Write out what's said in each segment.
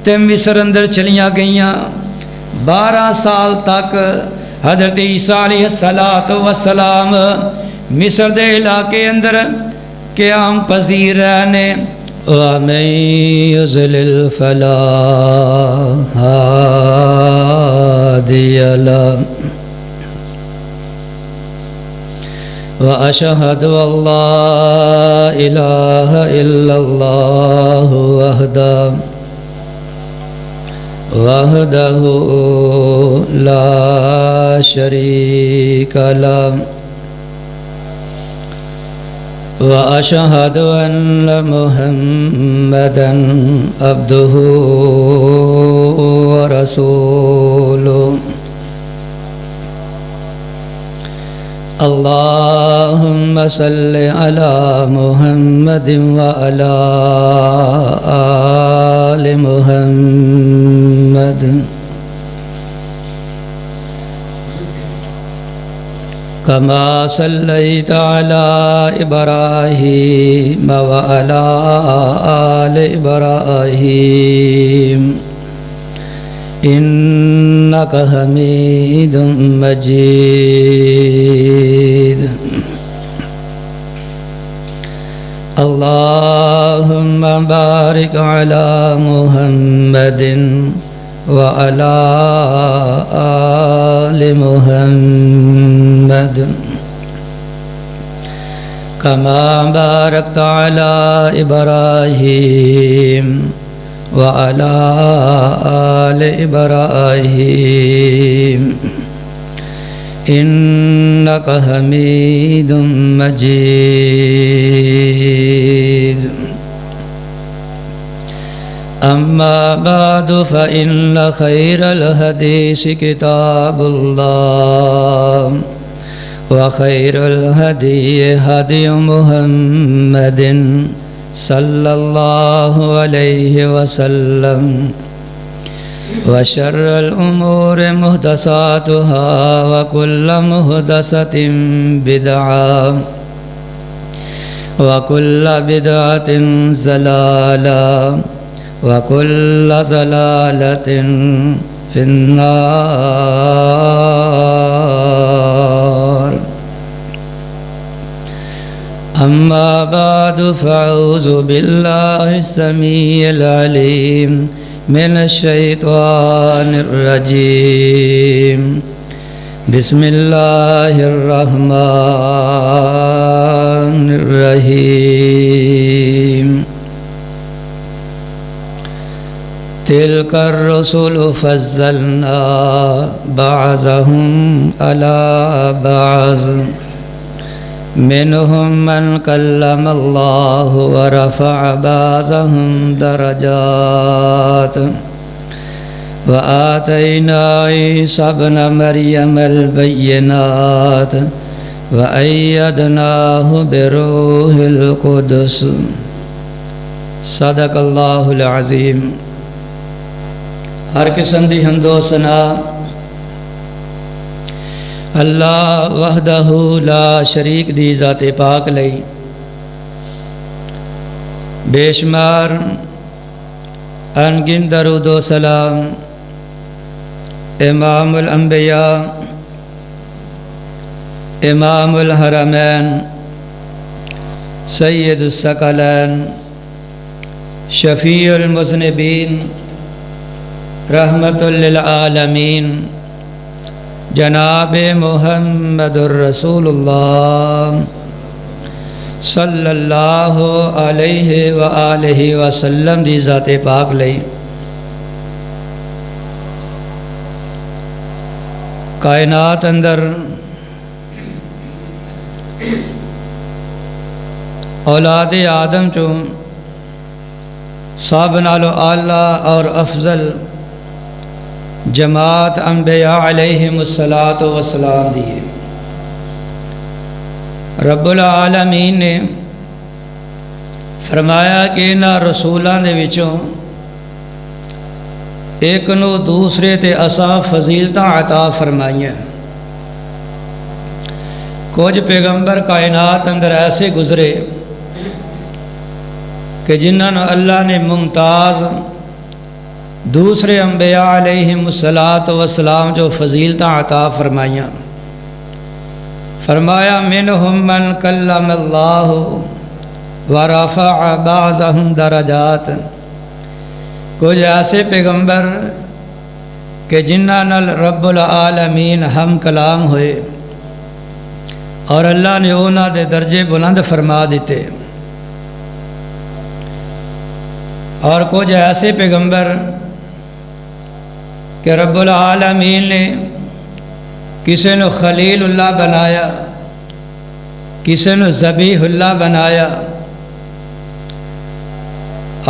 تے مصر اندر چلیاں گئیاں 12 سال تک حضرت عیسیٰ علیہ السلام مصر دے علاقے اندر قیام پذیر رہنے وَمَن يُضْلِلْ فَلَا هَادِيَ لَهُ وَأَشْهَدُ أَن لَّا إِلَٰهَ إِلَّا اللَّهُ وحده لا شريك له وأشهد أن محمدًا عبده ورسوله اللهم صل على محمد وعلى آل محمد كما صليت على إبراهيم وعلى آل إبراهيم إنك حميد مجيد اللهم بارك على محمد وعلى آل محمد كما باركت على إبراهيم وعلى آل إبراهيم إنك حميد مجيد أما بعد فإن خير الحديث كتاب الله وخير الهدي هدي محمد صلى الله عليه وسلم وشر الأمور محدثاتها وكل محدثة بدعة وكل بدعة ضلالة وكل ضلالة في النار أما بعد فأعوذ بالله السميع العليم من الشيطان الرجيم بسم الله الرحمن الرحيم تلك الرسل فضلنا بعضهم على بعض منهم من كلم الله ورفع بعضهم درجات وآتينا عيسى ابن مريم البينات وأيدناه بروح القدس صدق اللہ العظیم۔ ہر قسم دی حمد و ثنا اللہ وحدہ لا شریک دی ذات پاک لئی، بے شمار انگن درود و سلام امام الانبیاء امام الحرمین سید الثقلین شفیع المذنبین رحمت للعالمین جناب محمد الرسول اللہ صلی اللہ علیہ وآلہ وسلم دی ذات پاک لئی کائنات اندر اولاد آدم چوں سب نالو اعلیٰ اور افضل جماعت انبیاء علیہم السلام دیئے۔ رب العالمین نے فرمایا کہ انہاں رسولاں دے وچوں ایک نو دوسرے تے اساں فضیلتاں عطا فرمائیاں۔ کچھ پیغمبر کائنات اندر ایسے گزرے کہ جنہاں اللہ نے ممتاز دوسرے انبیاء علیہم الصلاۃ والسلام جو فضیلتاں عطا فرمائیاں، فرمایا منہم من کلم اللہ ورفع بعضهم درجات، کچھ ایسے پیغمبر کہ جنہاں نال رب العالمین ہم کلام ہوئے اور اللہ نے انہاں دے درجے بلند فرما دیتے، اور کچھ ایسے پیغمبر کہ رب العالمین نے کسی نے خلیل اللہ بنایا، کسی نے ذبیح اللہ بنایا،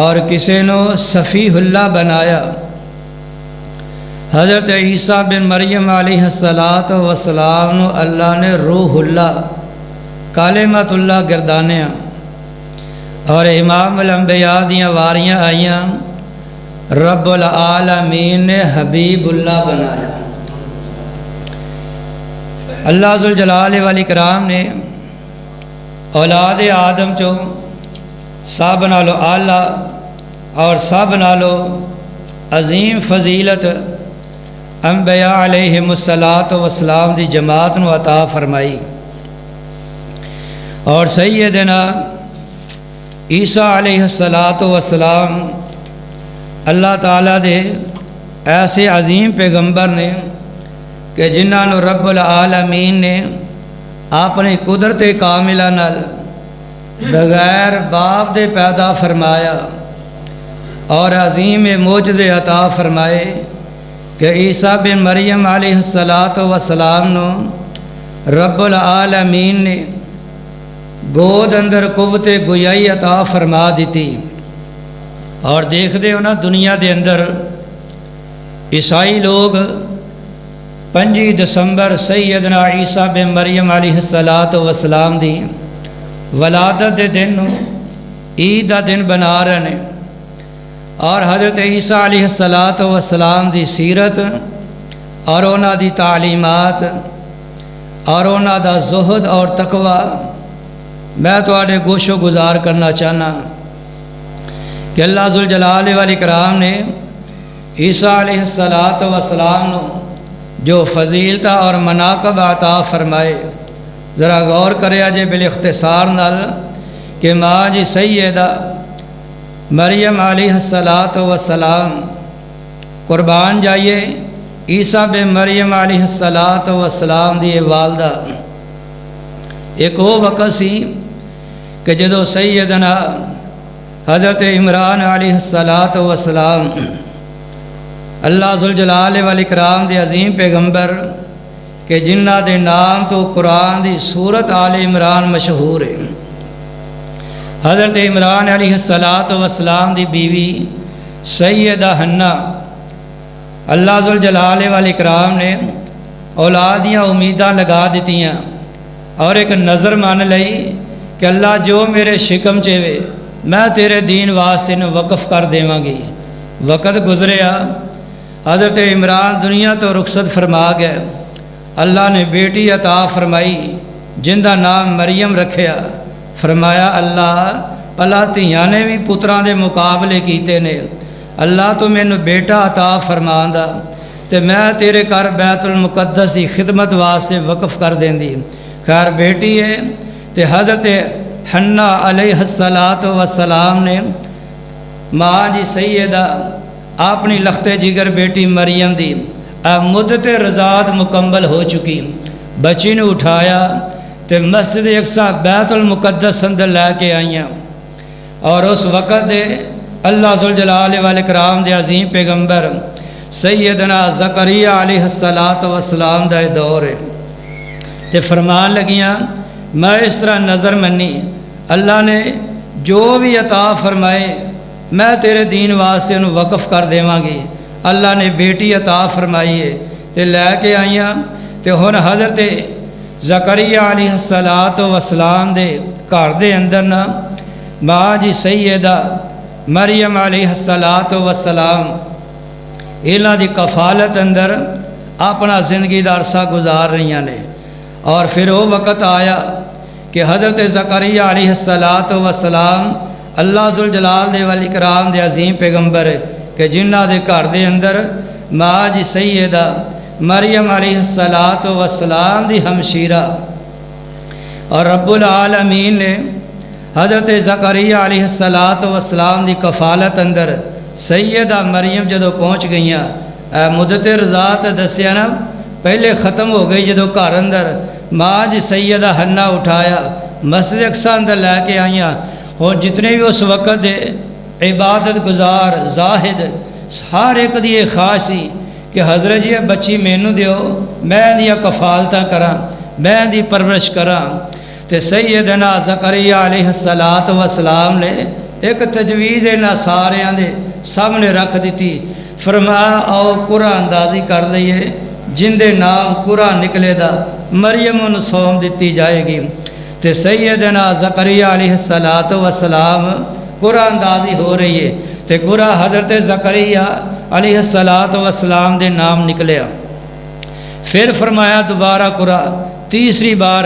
اور کسی نے صفیح اللہ بنایا۔ حضرت عیسیٰ بن مریم علیہ السلام نو اللہ نے روح اللہ کلمۃ اللہ گردانیا، اور امام الانبیاء دیاں واریاں آئیاں، رب العالمین نے حبیب اللہ بنایا۔ اللہ ذوالجلال والاکرام نے اولاد آدم چو سب نالو اعلیٰ اور سب نالو عظیم فضیلت انبیاء علیہم الصلاۃ والسلام دی جماعت نو عطا فرمائی، اور سیدنا عیسیٰ علیہ الصلاۃ والسلام اللہ تعالیٰ دے ایسے عظیم پیغمبر نے کہ جنہاں نو رب العالمین نے اپنی قدرت کاملہ نال بغیر باپ دے پیدا فرمایا، اور عظیم معجزے عطا فرمائے کہ عیسیٰ بن مریم علیہ السلام نو رب العالمین نے گود اندر قوت گویائی عطا فرما دیتی، اور دیکھ دے ہونا دنیا دے اندر عیسائی لوگ 5 دسمبر سیدنا عیسیٰ بن مریم علیہ السلام دی ولادت دے دن عید دا دن بنا رہے ہیں، اور حضرت عیسیٰ علیہ السلام دی سیرت اور انہاں دی تعلیمات اور انہاں دا زہد اور تقوی میں تواڈے گوش و گزار کرنا چاہنا کہ اللہ ذوالجلال والاکرام نے عیسیٰ علیہ السلام نو جو فضیلتہ اور مناقب عطا فرمائے، ذرا غور کرے جے بالاختصار نال کہ ماں جی سیدہ مریم علیہ السلام قربان جائیے عیسیٰ بن مریم علیہ السلام دی والدہ، ایک وہ وقت سی کہ جدو سیدنا حضرت عمران علیہ السلام اللہ ذوالجلال والاکرام دے عظیم پیغمبر کہ جنہ دے نام تو قرآن دی سورت آل عمران مشہور ہے، حضرت عمران علیہ السلام دی بیوی سیدہ حنہ اللہ ذوالجلال والاکرام نے اولادیاں امیداں لگا دیتیاں، اور ایک نظر مان لئی کہ اللہ جو میرے شکم چوے میں تیرے دین واسطے نو وقف کر دیواں گی۔ وقت گزریا، حضرت عمران دنیا تو رخصت فرما گئے، اللہ نے بیٹی عطا فرمائی جن دا نام مریم رکھیا، فرمایا اللہ پلا دھیاں نے بھی پتراں دے مقابلے کیتے نے، اللہ تو مینوں بیٹا عطا فرماندا تے میں تیرے گھر بیت المقدس دی خدمت واسطے وقف کر دیندی۔ خیر بیٹی ہے تے حضرت حنہ علیہ السلام نے ماں جی سیدہ اپنی لخت جگر بیٹی مریم دی مدت رضاعت مکمل ہو چکی، بچی نے اٹھایا تے مسجد اقصی بیت المقدس اندر لے کے آئیاں، اور اس وقت دے اللہ ذوالجلال والاکرام دے عظیم پیغمبر سیدنا زکریا علیہ السلام دا دور ہے، تے فرمان لگیاں میں اس طرح نظر منی اللہ نے جو بھی عطا فرمائے میں تیرے دین واسطے انہوں وقف کر دیواں گی۔ اللہ نے بیٹی عطا فرمائی ہے تے لے کے آئیاں، تے ہن حضرت زکریا علیہ السلام دے گھر دے اندر نا ماں جی سیدہ مریم علیہ السلام انہاں دی کفالت اندر اپنا زندگی دا عرصہ گزار رہی نے، اور پھر وہ وقت آیا کہ حضرت زکریا علیہ السلام اللہ ذوالجلال دے والاکرام دے عظیم پیغمبر کہ جنہ دے گھر دے اندر ماں جی سیدہ مریم علیہ الصلاۃ والسلام دی ہمشیرہ، اور رب العالمین نے حضرت زکریا علیہ الصلاۃ والسلام دی کفالت اندر سیدہ مریم جدو پہنچ گئیاں، مدتر ذات دسیا نا پہلے ختم ہو گئی جدو گھر اندر ماں جی سیدہ حنا اٹھایا مسجد اقصی اندر لے کے آئیاں، اور جتنے بھی اس وقت دے عبادت گزار زاہد ہر ایک دی یہ خواہش سی کہ حضرت جی بچی مینوں دیو، میں دیا کفالتاں کراں، میں دی پرورش کراں۔ تے سیدنا زکریا علیہ الصلاۃ والسلام نے ایک تجویز انہاں ساریاں دے سامنے رکھ دیتی، فرمایا آؤ قرآن اندازی کر لئیے، جن دے نام قرآن نکلے دا مریم ان سوم دیتی جائے گی۔ تے سیدنا زکریا علیہ الصلاۃ والسلام قرآن اندازی ہو رہی ہے، تے قرآن حضرت زکریا علیہ الصلاۃ والسلام دے نام نکلیا۔ پھر فرمایا دوبارہ قرآن تیسری بار،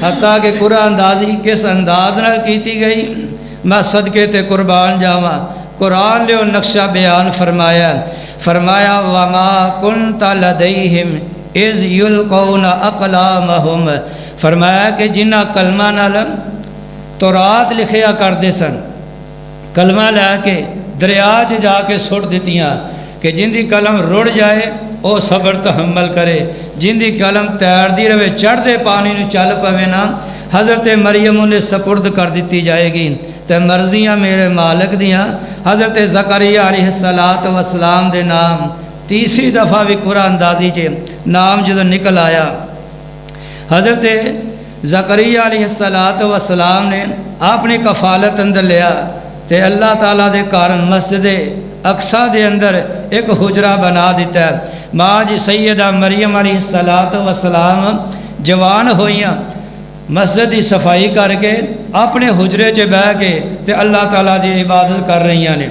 حتیٰ کہ قرآن اندازی کس انداز نال کیتی گئی میں صدقے تے قربان جاواں، قرآن لے نقشہ بیان فرمایا وما کنت لدیہم اذ یلقون اقلامہم، فرمایا کہ جنہ کلمہ نال تورات لکھیا کردے سن، کلمہ لے کے دریا چ جا کے سٹ دیتیاں کہ جن دی قلم رڑ جائے او صبر تحمل کرے، جن دی قلم تیردی رہے چڑھ دے پانی نو چل پوے نا، حضرت مریم نے سپرد کر دیتی جائے گی۔ تے مرضیاں میرے مالک دیاں حضرت زکریا علیہ الصلاۃ والسلام دے نام تیسری دفعہ بھی قرآن اندازی چ نام جدو نکل آیا، حضرت زکریا علیہ الصلاۃ والسلام نے اپنی کفالت اندر لیا تے اللہ تعالیٰ دے کارن مسجد اقصی دے اندر ایک حجرہ بنا دیتا ہے۔ ماں جی سیدہ مریم علیہ الصلاۃ والسلام جوان ہوئیاں، مسجد کی صفائی کر کے اپنے حجرے چ بہ کے تے اللہ تعالیٰ دی عبادت کر رہی نے،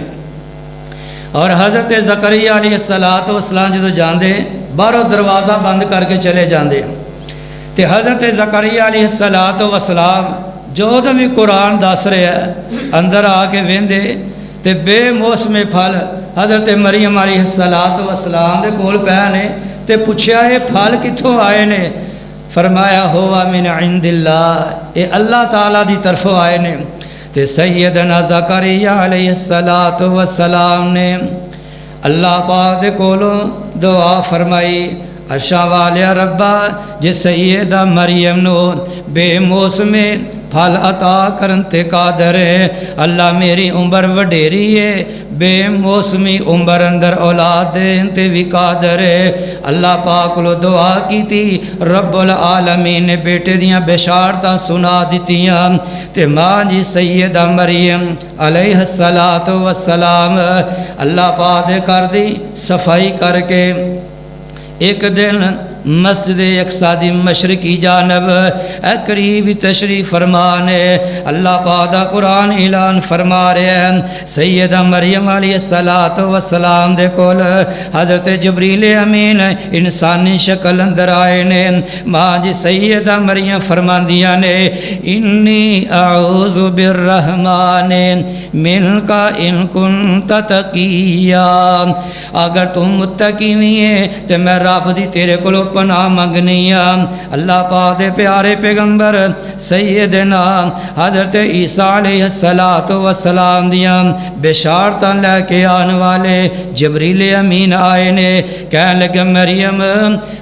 اور حضرت زکریا علیہ الصلاۃ والسلام جدو جاندے باہروں دروازہ بند کر کے چلے جاندے، تے حضرت زکریا علیہ الصلاۃ والسلام جو بھی قرآن دس رہے ہیں اندر آ کے ویندے تے بے موسم پھل حضرت مریم علیہ الصلاۃ والسلام دے کول پے نے، تے پوچھیا یہ پھل کتھوں آئے نے؟ فرمایا ہوا من عند اللہ، اے اللہ تعالیٰ دی طرفوں آئے نے۔ تے سیدنا زکریا علیہ الصلاۃ والسلام نے اللہ پاک دے کولوں دعا فرمائی، اشا والیا ربا جے سیدہ مریم نو بے موسم پھل عطا کرن تے قادر ہے، اللہ میری عمر وڈیری ہے، بے موسمی عمر اندر اولاد دین تے بھی قادر ہے۔ اللہ پاک لو دعا کی تھی، رب العالمین نے بیٹے دیاں بشارتاں سنا دیتیاں، تے ماں جی سیدہ مریم علیہ الصلاۃ والسلام اللہ پاک دے کر دی صفائی کر کے ایک دن مسجد اقصی مشرقی جانب اے قریب تشریف فرمانے اللہ پاک دا قرآن اعلان فرما رہے ہیں۔ سیدہ مریم علیہ الصلاۃ والسلام دے کول حضرت جبریل امین انسانی شکل اندر آئے نے، ماں جی سیدہ مریم فرماندیاں نے انی اعوذ بالرحمن منک ان کنت تقیا، اگر تم متقی ہوئی ہے تو میں رب دی تیرے کولو پناہ منگنی اللہ پاک دے پیارے پیغمبر سیدنا حضرت عیسیٰ علیہ الصلاۃ والسلام دیاں بشارتاں لے کے آن والے جبریل امین آئے نے، کہنے لگے مریم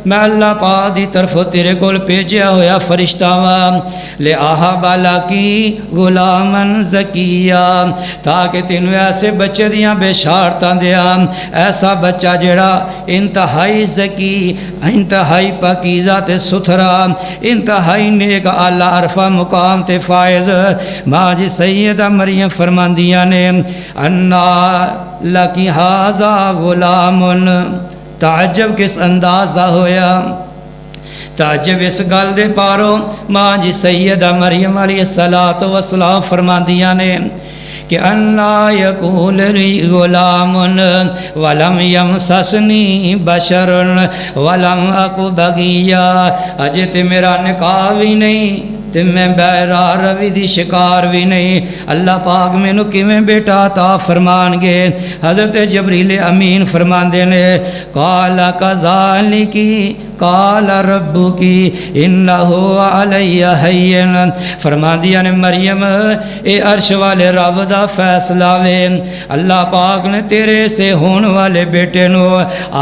میں اللہ پاک دی طرف تیرے کول بھیجیا ہویا فرشتہ وا لے آہا بالا کی غلامن زکیہ، تاکہ تینوں ایسے بچے دیاں بشارتاں دیاں، ایسا بچہ جڑا انتہائی زکی، انتہائی پاکیزہ تے ستھرا، انتہائی نیک اعلیٰ عرفہ مقام تے فائز۔ ماں جی سیدہ مریم فرماندیاں نے انا لکی ھذا غلام، تعجب کس انداز دا ہویا، تعجب اس گل دے پارو ماں جی سیدہ مریم علیہ الصلاۃ والسلام فرماندیاں نے کہ انا یکون لی غلام ولم یمسسنی بشر ولم اکو بغیا، اجے تے میرا نکاح بھی نہیں تے میں بہرا روی دی شکار بھی نہیں، اللہ پاک مینوں کیویں بیٹا عطا فرمان گے؟ حضرت جبریل امین فرماندے نے قال کذالکی قال ربکی انہ علی ہین، فرما دیا نے مریم اے عرش والے رب دا فیصلہ وے، اللہ پاک نے تیرے سے ہون والے بیٹے نو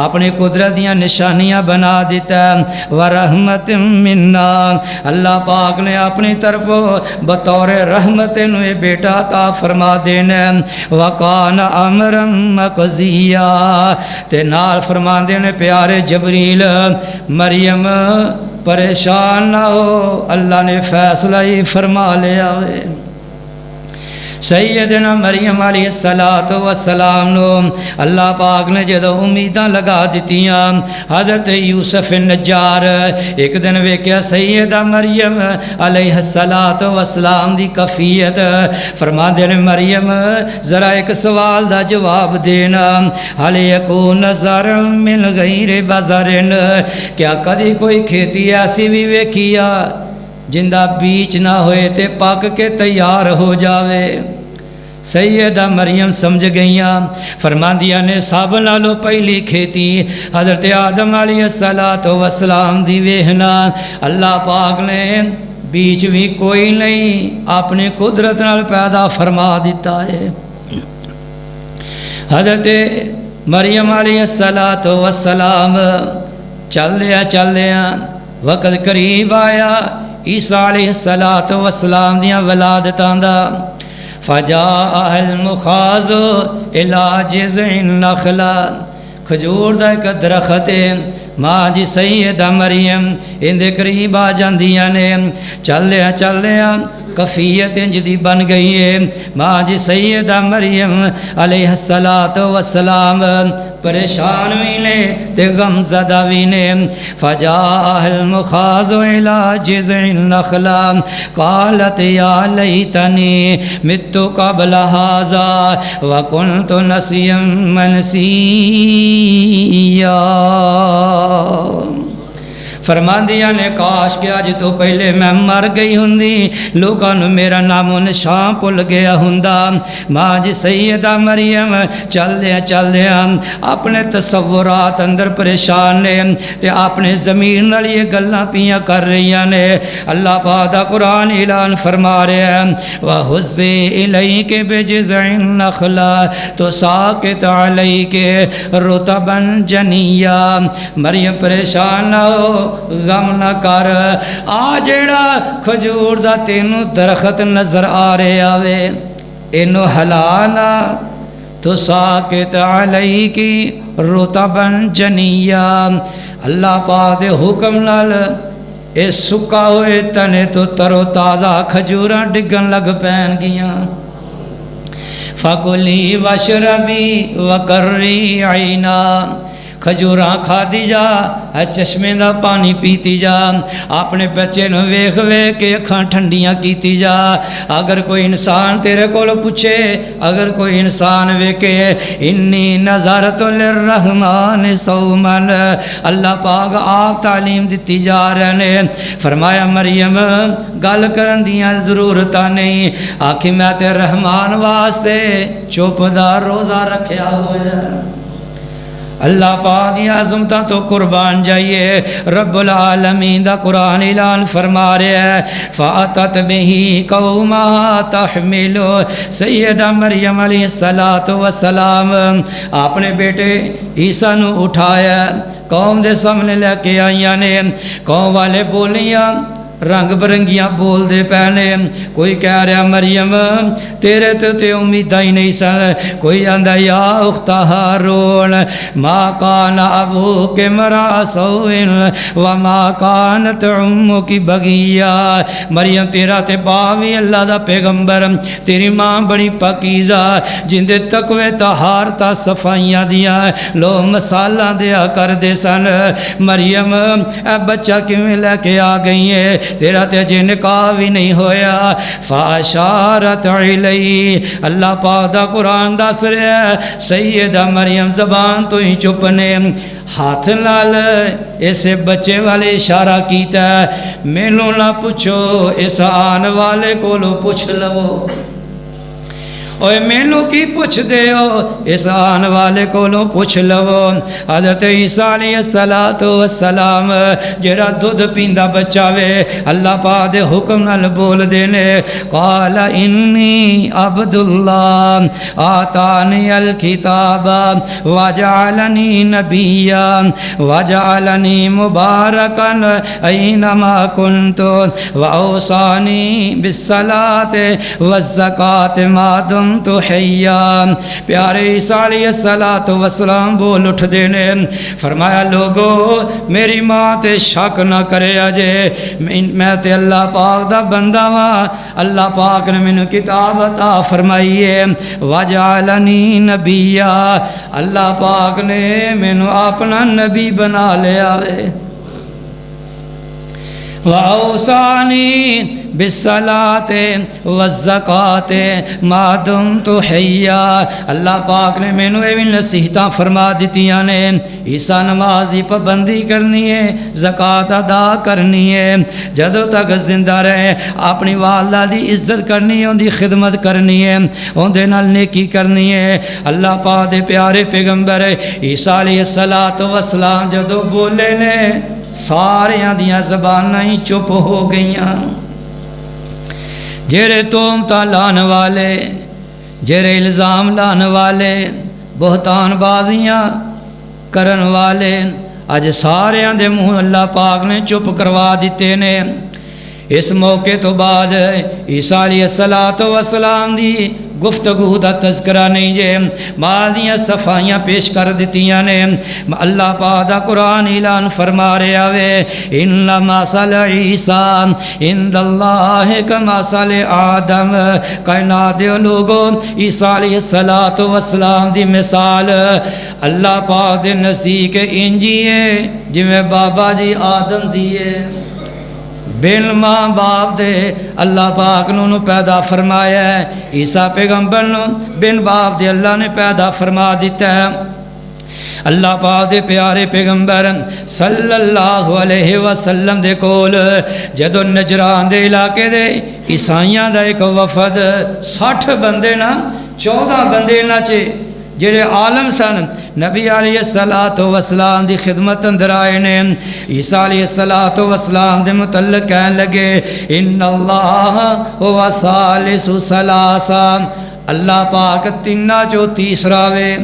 اپنی قدرت دیاں نشانیاں بنا دیتا ہے، ورحمت منا، اللہ پاک نے اپنی طرف بطور رحمت نو اے بیٹا عطا فرما دینا، وکان امرا مقضیا، تے نال فرما دینے پیارے جبریل مریم پریشان نہ ہو، اللہ نے فیصلہ ہی فرما لیا ہے۔ سیدنا مریم علیہ السلام نو اللہ پاک نے جدو امیداں لگا دیتیاں، حضرت یوسف نجار ایک دن ویکیا سیدہ مریم علیہ السلام دی کفیت، فرما دین مریم ذرا ایک سوال دا جواب دینا، حل یکون زر من غیر بزر، کیا کدی کوئی کھیتی ایسی بھی ویکھیا جندہ بیچ نہ ہوئے تے پاک کے تیار ہو جاوے؟ سیدہ مریم سمجھ گئیاں، فرما دیا نے سب نالو پہلی کھیتی حضرت آدم علیہ السلام دی ویہنا، اللہ پاک نے بیچ بھی کوئی نہیں اپنی قدرت نال پیدا فرما دیتا ہے۔ حضرت مریم علیہ السلام چل دیا وقت قریب آیا عیسیٰ علیہ السلام دیاں ولادتاں دا، فجاء المخاض الى جذع النخلہ، کھجور دا ایک درخت ہے، ماں جی سیدہ مریم اندے قریب آ جاندیاں نے، چل دیا کفیت انجدی بن گئی ہے، ماں جی سیدہ مریم علیہ السلام پریشان بھی نے تے غم زدہ بھی نے، فجاء المخاض الى جذع النخلہ قالت یا لیتنی مت قبل ھذا وکنت نسیا منسیا، فرما دیا نے کاش کہ آج تو پہلے میں مر گئی ہندی، لوگاں نو میرا نام و نشان بھول گیا ہوندا۔ ماں جی سیدہ مریم چل دیا اپنے تصورات اندر پریشان نے تے اپنے زمین نال یہ گلاں پیاں کر رہی نے، اللہ پاک دا قرآن اعلان فرما رہا ہے وَحُزِّ إِلَيْكِ بِجِذْعِ النَّخْلَةِ تُسَاقِطْ عَلَيْكِ رُطَبًا جَنِيًّا، مریم پریشان نہ ہو، غم نہ کر، آ جیڑا کھجور دا تینوں درخت نظر آ رہے آوے اینو ہلانا، تو ساکت علیکی رطبن جنیا، اللہ پاک دے حکم نال اے سکا ہوئے تنے تو ترو تازہ کھجوراں ڈگن لگ پین گیاں، فَقُلِي وَاشْرَبِي وَقَرِّي عَيْنًا، کھجوراں کھا دی جا، چشمے دا پانی پیتی جا، اپنے بچے نو ویکھ ویکھ کے اکھاں ٹھنڈیاں کیتی جا، اگر کوئی انسان تیرے کولو پوچھے، اگر کوئی انسان ویکھے انی نظرت للرحمن صوما، اللہ پاک آپ تعلیم دیتی جا رہے نے، فرمایا مریم گل کرن دیاں ضرورتاں نہیں، آکھی میں تے رحمان واسطے چپ دا روزہ رکھیا ہویا، اللہ پاک دی عظمتاں تو قربان جائیے، رب العالمین دا قرآن اعلان فرما رہے ہیں فَأَتَتْ بِهِ قَوْمَهَا تَحْمِلُ، سیدہ مریم علیہ السلام اپنے بیٹے عیسیٰ نو اٹھایا، قوم دے سامنے لے کے آئیاں نے، قوم والے بولیاں رنگ برنگیاں بول دے پہنے، کوئی کہہ رہا مریم تیرے تے امیدہ ہی نہیں سن، کوئی آندہ یا اخت ہارون ما کان ابوک امرأ سوء وما کانت امک بغیہ، مریم تیرا تے باوی اللہ دا پیغمبر، تیری ماں بڑی پاکیزہ جن دے تقوی طہارت صفائیاں دیا لو مسالہ دیا کر دے سن، مریم اے بچہ کیویں لے کے آ گئی ہے، تیرا تے جے نکاح بھی نہیں ہویا فاشارت علی اللہ پاک دا قرآن دس رہا ہے سیدہ مریم زبان تو ہی چپ نے ہاتھ نال اسے بچے والے اشارہ کیتا ہے مینوں نہ پوچھو اس آن والے کولو پوچھ لو اوے مینوں کی پوچھ دے ہو اس آن والے کولوں پوچھ لو حضرت عیسیٰ علیہ السلام جڑا دودھ پیندا بچہ وے اللہ پاک دے حکم نال بول دینے قال انی عبد اللہ آتانی الکتاب وجعلنی نبیا وجعلنی مبارکا اینما کنت واوصانی بالصلاۃ والزکاۃ ما دمت تو حیان پیارے عیسیٰ علیہ السلام بول اٹھ دینے فرمایا لوگو میری ماں تے شک نہ کرے اجے میں تے اللہ پاک دا بندہ ہاں اللہ پاک نے مینوں کتاب عطا فرمائی ہے وجعلنی نبیا اللہ پاک نے مینوں اپنا نبی بنا لیا وے وَأَوْصَانِي بِالصَّلَاةِ وَالزَّكَاةِ مَا دُمْتُ حَيًّا اللہ پاک نے مینوں یہ بھی نصیحتاں فرما دتیاں نے عیسیٰ نمازی پابندی کرنی ہے زکوٰۃ ادا کرنی ہے جدوں تک زندہ رہے اپنی والدہ دی عزت کرنی ہے ان دی خدمت کرنی ہے ان دے نال نیکی کرنی ہے اللہ پاک دے پیارے پیغمبر عیسیٰ علیہ السلام جدوں بولے نے ساریاں دیاں زباناں ہی چپ ہو گئیاں جڑے تہمتاں لان والے جڑے الزام لان والے بہتان بازیاں کرن والے اج ساریاں دے منہ اللہ پاک نے چپ کروا دیتے نے اس موقع تو بعد عیسیٰ علیہ السلام دی گفتگو دا تذکرہ نہیں جے مادیاں صفائیاں پیش کر دیتیاں نے اللہ پاک دا قرآن اعلان فرما رہا وے ان مثل عیسیٰ عند اللہ کمثل آدم کائنات دے لوگوں عیسیٰ علیہ السلام دی مثال اللہ پاک دے نزدیک انجی ہے جویں بابا جی آدم دیے بن ماں باپ دے اللہ پاک نو پیدا فرمایا ہے عیسیٰ پیغمبر نو بن باپ دے اللہ نے پیدا فرما دیتا ہے اللہ پاک دے پیارے پیغمبر صلی اللہ علیہ وسلم دے کول جدو نجران دے علاقے دے عیسائیاں دا ایک وفد 60 بندے نا 14 بندے نا چے جڑے عالم سن نبی علیہ السلام دی خدمت اندر آئے نے عیسیٰ علیہ السلام دے متعلق کہنے لگے ان اللہ هو ثالث ثلاثہ اللہ پاک تینہ جو تیسرا وے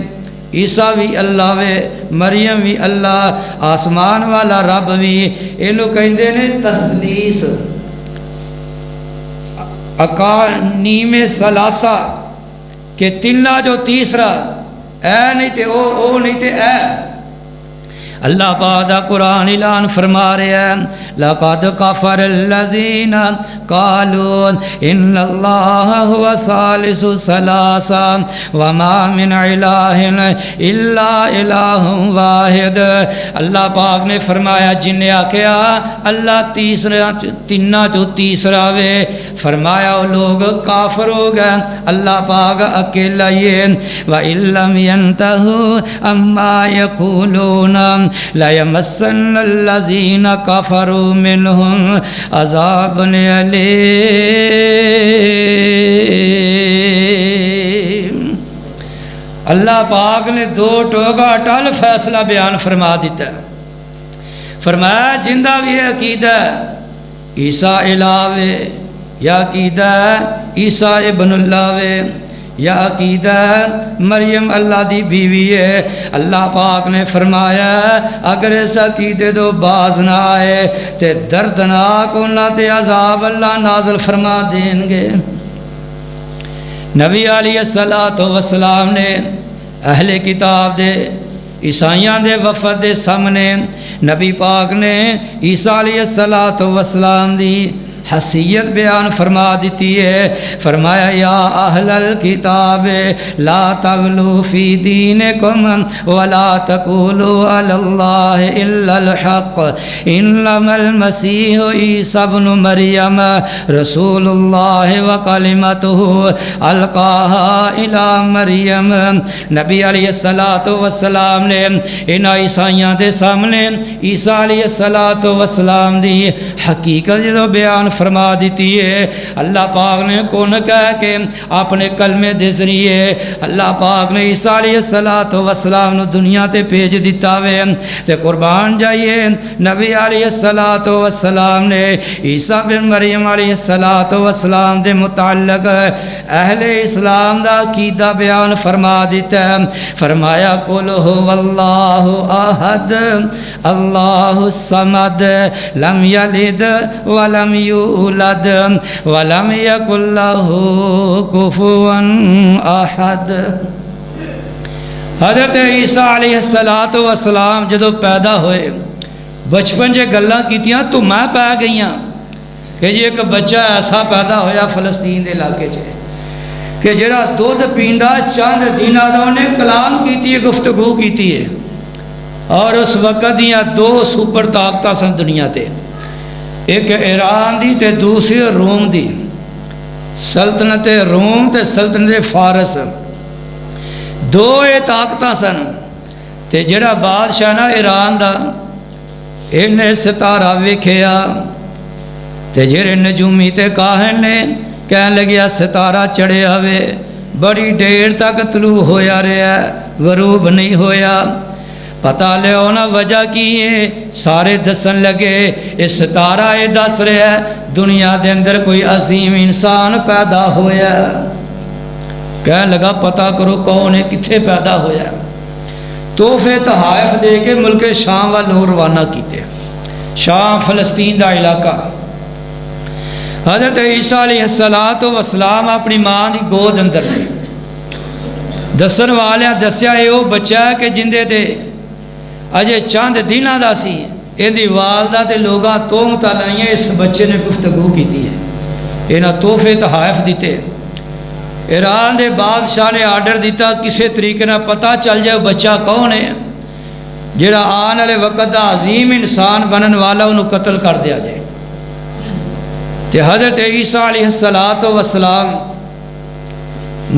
عیسیٰ بھی اللہ وے مریم بھی اللہ آسمان والا رب بھی اینو کہندے نے تثلیث اقانیم ثلاثہ کہ تینہ جو تیسرا اے نہیں تے او نہیں تے اے اللہ پاک دا قرآن اعلان فرما رہا ہے لقد کفر الذین قالوا ان اللہ هو ثالث ثلاثہ وما من الہ الا الہ واحد اللہ پاک نے فرمایا جن نے آکھیا اللہ تیسرا تینہ جو تیسرا وے فرمایا وہ لوگ کافر ہو گئے اللہ پاک اکیلا یہ وَإِن لَّمْ يَنْتَهُوا أَمَّا يَقُولُونَ لَيَمَسَّنَّ الَّذِينَ كَفَرُوا مِنْهُمْ عَذَابٌ أَلِيمٌ اللہ پاک نے 2 ٹوکا ٹل فیصلہ بیان فرما دیتا ہے فرمایا جندہ بھی عقیدہ عیسیٰ الہ وے یا عقیدہ عیسیٰ ابن اللہ وے یا عقیدہ مریم اللہ دی بیوی ہے اللہ پاک نے فرمایا اگر اس عقیدے دو باز نہ آئے تے دردناک انہاں تے عذاب اللہ نازل فرما دیں گے نبی علیہ السلام نے اہل کتاب دے عیسائیاں دے وفد دے سامنے نبی پاک نے عیسیٰ علیہ السلام دی حیثیت بیان فرما دیتی ہے۔ فرمایا یا اہل الکتاب لا تغلوا فی دینکم ولا تقولوا علی اللہ الا الحق انما المسیح عیسی ابن مریم رسول اللہ وکلمتہ القاها الی مریم۔ نبی علیہ السلام نے ان عیسائیاں دے سامنے عیسیٰ علیہ السلام دی حقیقت جدو بیان فرما دیتی ہے، اللہ پاک نے کون کہہ کے اپنے کلمے دے ذریعے اللہ پاک نے عیسیٰ علیہ السلام نو دنیا تے بھیج دیتا وے۔ تے قربان جائیے نبی علیہ السلام نے عیسیٰ بن مریم علیہ السلام دے متعلق اہل اسلام دا عقیدہ بیان فرما دیتا ہے۔ فرمایا قل هو اللہ احد اللہ الصمد لم یلد ولم یولد ولم یکن لہ کفوا احد۔ حضرت عیسیٰ علیہ السلام جدو پیدا ہوئے بچپن جے گلاں کیتیاں تو میں پا گئیاں کہ جی ایک بچہ ایسا پیدا ہویا فلسطین دے علاقے چے کہ جڑا دودھ پیندا چند دناں دا نے کلام کیتی ہے، گفتگو کیتی ہے، اور اس وقت دیاں دو سپر طاقتاں سن دنیا تے، ایک ایران دی تے دوسری روم دی، سلطنت روم تے سلطنت فارس، دو اے طاقتاں سن۔ تے جڑا بادشاہ نا ایران دا انہیں ستارہ ویکھیا تے جڑے نجومی تے کاہن نے کہنے لگیا ستارہ چڑھے ہوئے بڑی دیر تک طلوع ہویا رہا غروب نہیں ہویا، پتہ لے ہونا وجہ کی ہے، سارے دسن لگے اس ستارہ یہ دس رہا ہے دنیا دے اندر کوئی عظیم انسان پیدا ہویا، کہنے لگا پتہ کرو کون ہے کتھے پیدا ہویا، تحفے تحائف دے کے ملک شام والوں روانہ کیتے، شام فلسطین دا علاقہ۔ حضرت عیسیٰ علیہ السلام اپنی ماں دی گود اندر نے دسن والیاں دسیا یہ وہ بچہ ہے کہ جندے تے اجے چند دنوں دا سی، ان دی والدہ تے لوگاں تہمت لائیاں اس بچے نے گفتگو کیتی ہے، انہاں تحفے تحائف دیتے۔ ایران دے بادشاہ نے آرڈر دیتا کسی طریقے نہ پتہ چل جائے بچہ کون ہے، جڑا آن والے وقت دا عظیم انسان بنن والا انہوں قتل کر دیا جائے۔ تے حضرت عیسیٰ علیہ السلام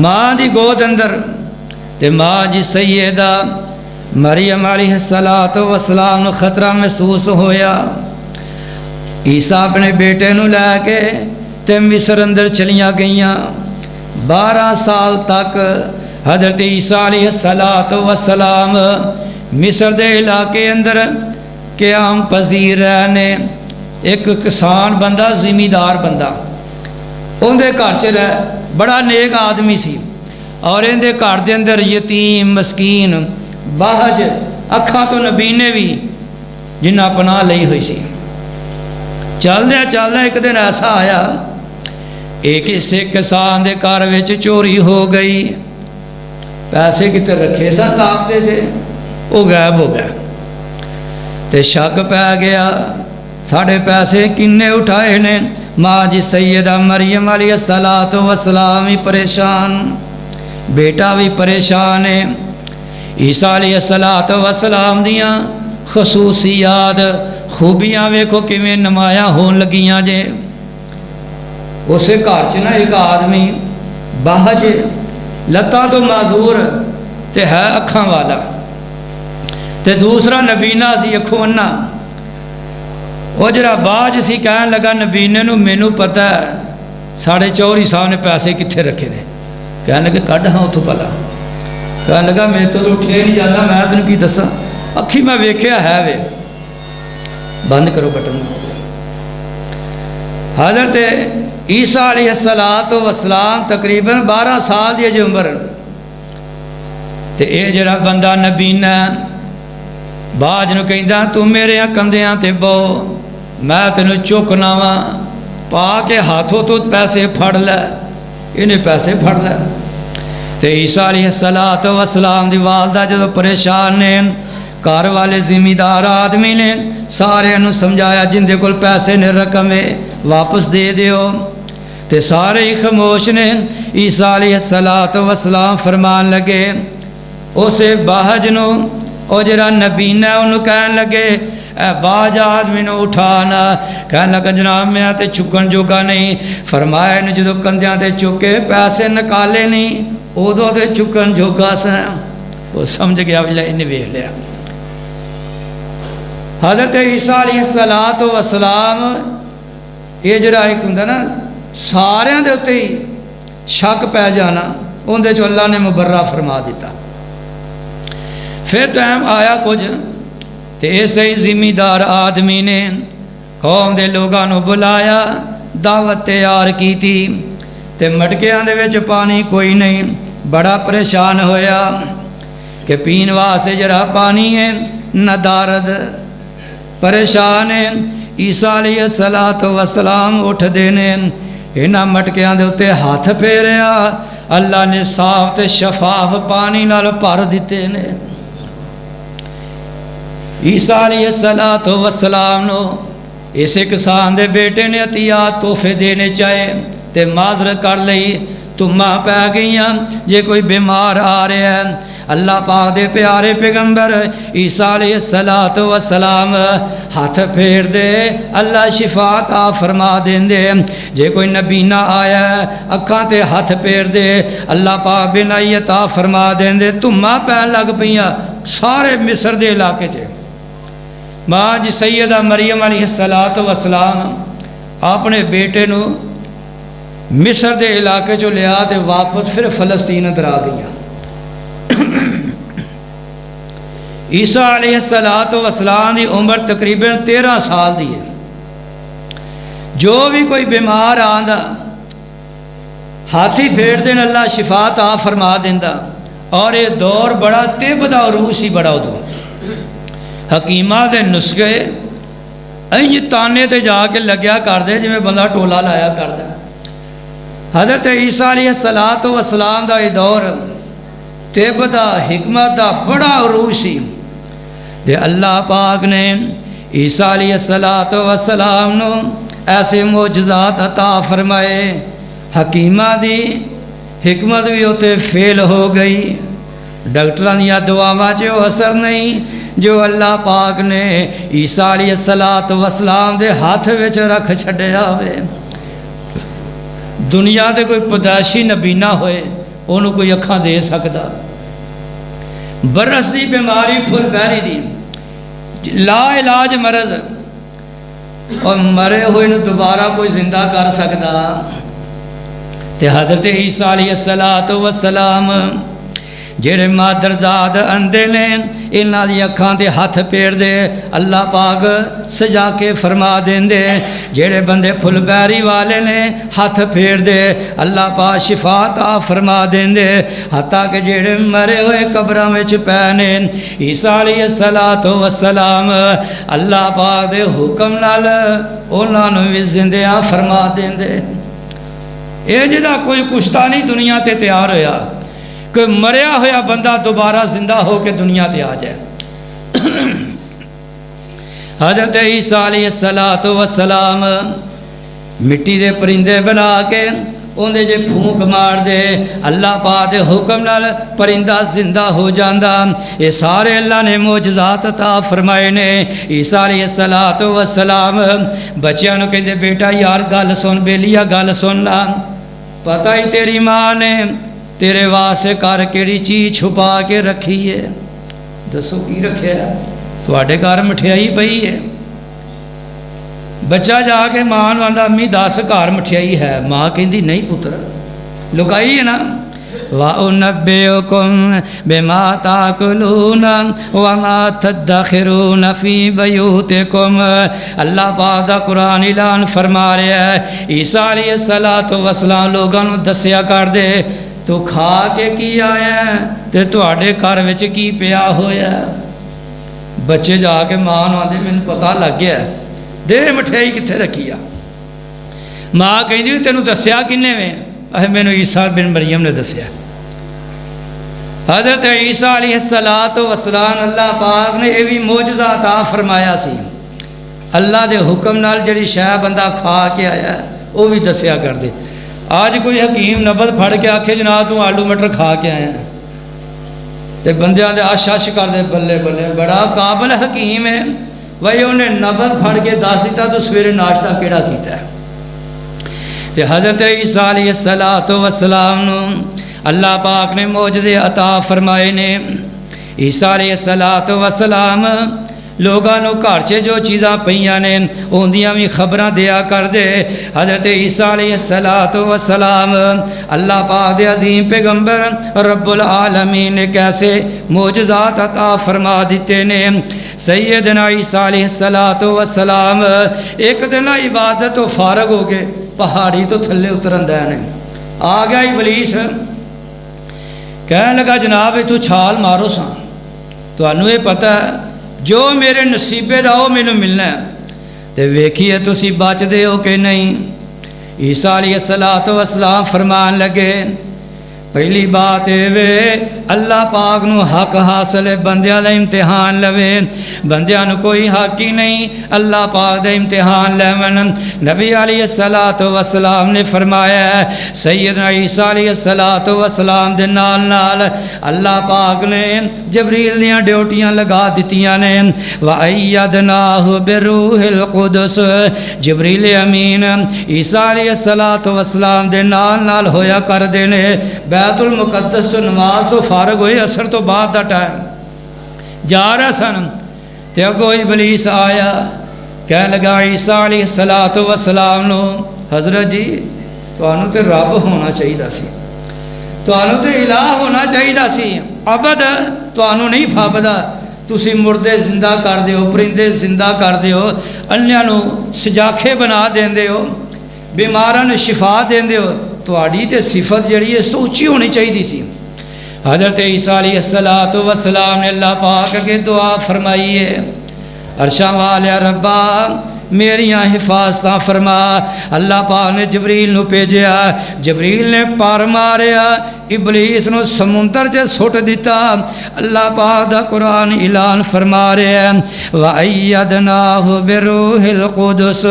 ماں دی گود اندر تے ماں جی سیدہ مریم علیہ السلام خطرہ محسوس ہویا، عیسیٰ اپنے بیٹے نو لے کے تے مصر اندر چلیاں گئیاں، 12 سال تک حضرت عیسیٰ علیہ السلام مصر دے علاقے اندر قیام پذیر رہنے، ایک کسان بندہ زمیندار بندہ ان دے گھر چ رہ بڑا نیک آدمی سی، اور ان دے گھر دے اندر یتیم مسکین باہج اکھاں تو نبینے بھی جنہ پناہ لئی ہوئی سی۔ چلدے ایک دن ایسا آیا ایک اسے کسان دے گھر وچ چوری ہو گئی، پیسے کتے رکھے سا طاقتے تھے وہ غائب ہو گیا، تے شک پہ گیا ساڑھے پیسے کنے اٹھائے نے۔ ماں جی سیدہ مریم علیہ السلام ہی پریشان، بیٹا بھی پریشان ہے۔ عیسیٰ علیہ السلام دیاں خصوصیات خوبیاں ویکھو کیویں نمایاں ہون لگیاں جے۔ اسے گھر چ نا ایک آدمی باہج لتاں تو معذور تے ہے اکھاں والا، تے دوسرا نبینا سی اکھوں انا۔ وہ جڑا باج سی کہنے لگا نبینے نو مینوں پتہ ہے ساڑھے چوری صاحب نے پیسے کتھے رکھے نے، کہنے لگے کڈ ہاں اتھوں پلا، کہنے لگا میں تو اٹھے نہیں جاتا، میں تینوں کی دساں اکھی میں ویکھیا ہے وے۔ بند کرو بٹن۔ حضرت عیسیٰ علیہ السلام تقریباً 12 سال دی جو عمر تے اے جڑا بندہ نبینا باج نو کہندا تو میرے کندیاں تے بو میں تینوں چکنا وا، پا کے ہاتھوں تو پیسے پھڑ لے، انہیں پیسے پھڑ لے۔ تے عیسیٰ علیہ السلام دی والدہ جدو پریشان نے گھر والے ذمہ آدمی نے سارے نو سمجھایا جن دے کول پیسے نے رقم ہے واپس دے دیو تے سارے ہی خاموش نے۔ عیسیٰ علیہ السلام فرمان لگے اسے باہج نو او جڑا نبینا ہے انہوں کہن لگے اے باج آدمی نو اٹھانا، کہنے لگا جناب میں تے چکن جوگا نہیں۔ فرمایا نے جدو کندیاں تے چکے پیسے نکالے نہیں ادو تے چکن جوگا سا، وہ سمجھ گیا بجلا انہیں ویکھ لیا۔ حضرت عیسیٰ علیہ السلام یہ جڑا ایک ہوندا نا سارے دے اتے ہی شک پہ جانا اندے جو اللہ نے مبرہ فرما دیتا۔ پھر ٹائم آیا کچھ تے ایسے ہی ذمہ دار آدمی نے قوم دے لوگاں نو بلایا، دعوت تیار کی تھی تے مٹکیاں دے وچ پانی کوئی نہیں، بڑا پریشان ہویا کہ پین واسطے جڑا پانی ہے نہ دارد، پریشان ہے۔ عیسیٰ علیہ السلام اٹھ دینے انہاں مٹکیاں دے اتے ہاتھ پھیریا، اللہ نے صاف تے شفاف پانی نال بھر دیتے نے۔ عیسیٰ علیہ السلام نو اس کسان دے بیٹے نے عطیات تحفے دینے چاہے تے معذرت کر لئی تمہاں پہ گئیاں جے کوئی بیمار آ رہا ہے، اللہ پاک دے پیارے پیغمبر عیسیٰ علیہ السلام ہاتھ پھیر دے اللہ شفا عطا فرما دین دے، جے کوئی نبینا آیا ہے اکھاں تے ہاتھ پھیر دے اللہ پاک بینائی عطا فرما دین دے۔ تمہاں پہ لگ پئیاں سارے مصر دے علاقے چے۔ ماں جی سیدہ مریم علیہ السلام اپنے بیٹے نو مصر دے علاقے چو لیا تے واپس پھر فلسطین ادھر آ گئیاں۔ عیسیٰ علیہ السلام دی عمر تقریباً 13 سال دی ہے۔ جو بھی کوئی بیمار آندا ہاتھی پھیر دین اللہ شفا عطا فرما دیندا، اور یہ دور بڑا طب دا عروج ہی بڑا ادو حکیمہ دے نسخے این تانے تے جا کے لگیا کر دے جویں بندہ ٹولا لایا کر دے۔ حضرت عیسیٰ علیہ السلام دا یہ دور طب دا حکمت دا بڑا عروج سی دے اللہ پاک نے عیسیٰ علیہ السلام نو ایسے معجزات عطا فرمائے، حکیمہ دی حکمت بھی ہوتے فیل ہو گئی، ڈاکٹران یا دعاواں جو اثر نہیں جو اللہ پاک نے عیسیٰ علیہ السلام دے ہاتھ وچ رکھ چھڈیا ہوئے۔ دنیا دے کوئی پیدائشی نبی نہ ہوئے انہوں کوئی اکھاں دے سکتا، برس دی بیماری پھل بہری دی لا علاج مرض، اور مرے ہوئے نو دوبارہ کوئی زندہ کر سکتا۔ تے حضرت عیسیٰ علیہ السلام جڑے مادرزاد اندے نے انہاں دی اکھاں تے ہاتھ پھیر دے اللہ پاک سجا کے فرما دین دے، جڑے بندے پھل بیری والے نے ہاتھ پھیر دے اللہ پاک شفا عطا فرما دین دے، حتیٰ کہ جڑے مرے ہوئے قبراں وچ پے نے عیسیٰ علیہ السلام اللہ پاک دے حکم نال انہاں نوں وی زندہ فرما دین دے۔ اے جدا کوئی کشتا نہیں دنیا تے تیار ہویا کہ مریا ہویا بندہ دوبارہ زندہ ہو کے دنیا تے آ جائے۔ حضرت عیسیٰ علیہ السلام مٹی دے پرندے بنا کے اندے جے پھونک مار دے اللہ پاک دے حکم نال پرندہ زندہ ہو جاندہ۔ یہ سارے اللہ نے معجزات عطا فرمائے نے۔ عیسیٰ علیہ السلام بچیاں نو کہندے بیٹا یار گل سن بیلیا گل سن لا، پتہ ہی تیری ماں نے تیرے واسطے کر کیڑی چیز چھپا کے رکھی ہے؟ دسو کی رکھیا ہے؟ تواڈے گھر مٹھیائی پئی ہے۔ بچہ جا کے ماں نوں آندا امی دس گھر مٹھیائی ہے، ماں کہندی نہیں پتر لکائی ہے نا۔ وَأُنَبِّئُكُم بِمَا تَأْكُلُونَ وَمَا تَدَّخِرُونَ فِي بُيُوتِكُمْ۔ اللہ پاک دا قرآن اعلان فرما رہا ہے عیسیٰ علیہ السلام لوگاں نوں دسیا کر دے تو کھا کے کی آیا ہے تے تواڈے گھر وچ کی پیا ہویا ہے۔ بچے جا کے ماں نوں آندے مینوں پتہ لگ گیا دے مٹھائی کتھے رکھی آ؟ ماں کہندی تینوں دسیا کنے ویں؟ مینوں عیسیٰ بن مریم نے دسیا۔ حضرت عیسیٰ علیہ السلام اللہ پاک نے یہ بھی معجزہ عطا فرمایا سی، اللہ دے حکم نال جڑی شے بندہ کھا کے آیا وہ بھی دسیا کر دے۔ آج کوئی حکیم نبض پھڑ کے آکھے جناب تو آلو مٹر کھا کے آیا تے بندیاں دے اش اش کر دے، بلے بلے بڑا قابل حکیم ہے، وہی انہیں نبض پھڑ کے دس دیتا تو سویرے ناشتہ کیڑا کیتا ہے۔ تے حضرت عیسیٰ علیہ السلام نو اللہ پاک نے معجزے عطا فرمائے نے۔ عیسیٰ علیہ السلام لوگاں نو گھر چ جو چیزاں پئیاں نے اوندیاں بھی خبراں دیا کر دے۔ حضرت عیسیٰ علیہ السلام اللہ پاک دے عظیم پیغمبر رب العالمین نے کیسے معجزات عطا فرما دیتے نے۔ سیدنا عیسیٰ علیہ السلام ایک دن عبادت تو فارغ ہو گئے، پہاڑی تو تھلے اترن دے نے، آ گیا ابلیس، کہنے لگا جناب تو چھال مارو سا، تو انہوں یہ پتہ ہے جو میرے نصیبے دا وہ مینوں ملنا ہے، تے ویکھیے تسی بچ دے ہو کہ نہیں۔ عیسیٰ علیہ السلام فرمان لگے پہلی بات وے اللہ پاک نو حق حاصل ہے، بندیاں دا امتحان لوے، بندیاں نو کوئی حق ہی نہیں، اللہ پاک دا امتحان لیون۔ نبی علیہ السلام نے فرمایا ہے سیدنا عیسیٰ علیہ السلام دے نال نال اللہ پاک نے جبریل دیاں ڈیوٹیاں لگا دتیاں نے، وَأَيَّدْنَاهُ بِرُوحِ الْقُدُسِ، جبریل امین عیسیٰ علیہ السلام دے نال نال ہویا کر دینے۔ بیت المقدس تو نماز تو فارغ ہوئے، اثر تو بعد دا ٹائم جا رہا سن، تے اگو ابلیس آیا، کہنے لگا عیسیٰ علیہ السلام نو حضرت جی تو انہوں تے رب ہونا چاہیے سی، تو انہوں تے الہ ہونا چاہیے سی، عبد تو انہوں نہیں پھابدا، تسی مردے زندہ کر دیو، پرندے زندہ کر دیو، انیاں نو سجاکھے بنا دین دیو، بیماراں نو شفا دین دیو، تو آڑی تے صفت جڑی ہے اس تو اچھی ہونی چاہیے سی۔ حضرت عیسیٰ علیہ السلام نے اللہ پاک کے دعا فرمائی ہے، عرشاں والے ربا میریاں حفاظتاں فرما۔ اللہ پاک نے جبریل نو بھیجیا، جبریل نے پار ماریا، ابلیس نو سمندر چ سٹ دیتا۔ اللہ پاک دا قرآن اعلان فرما رہے ہیں وَأَيَّدْنَاهُ بِرُوحِ الْقُدُسِ،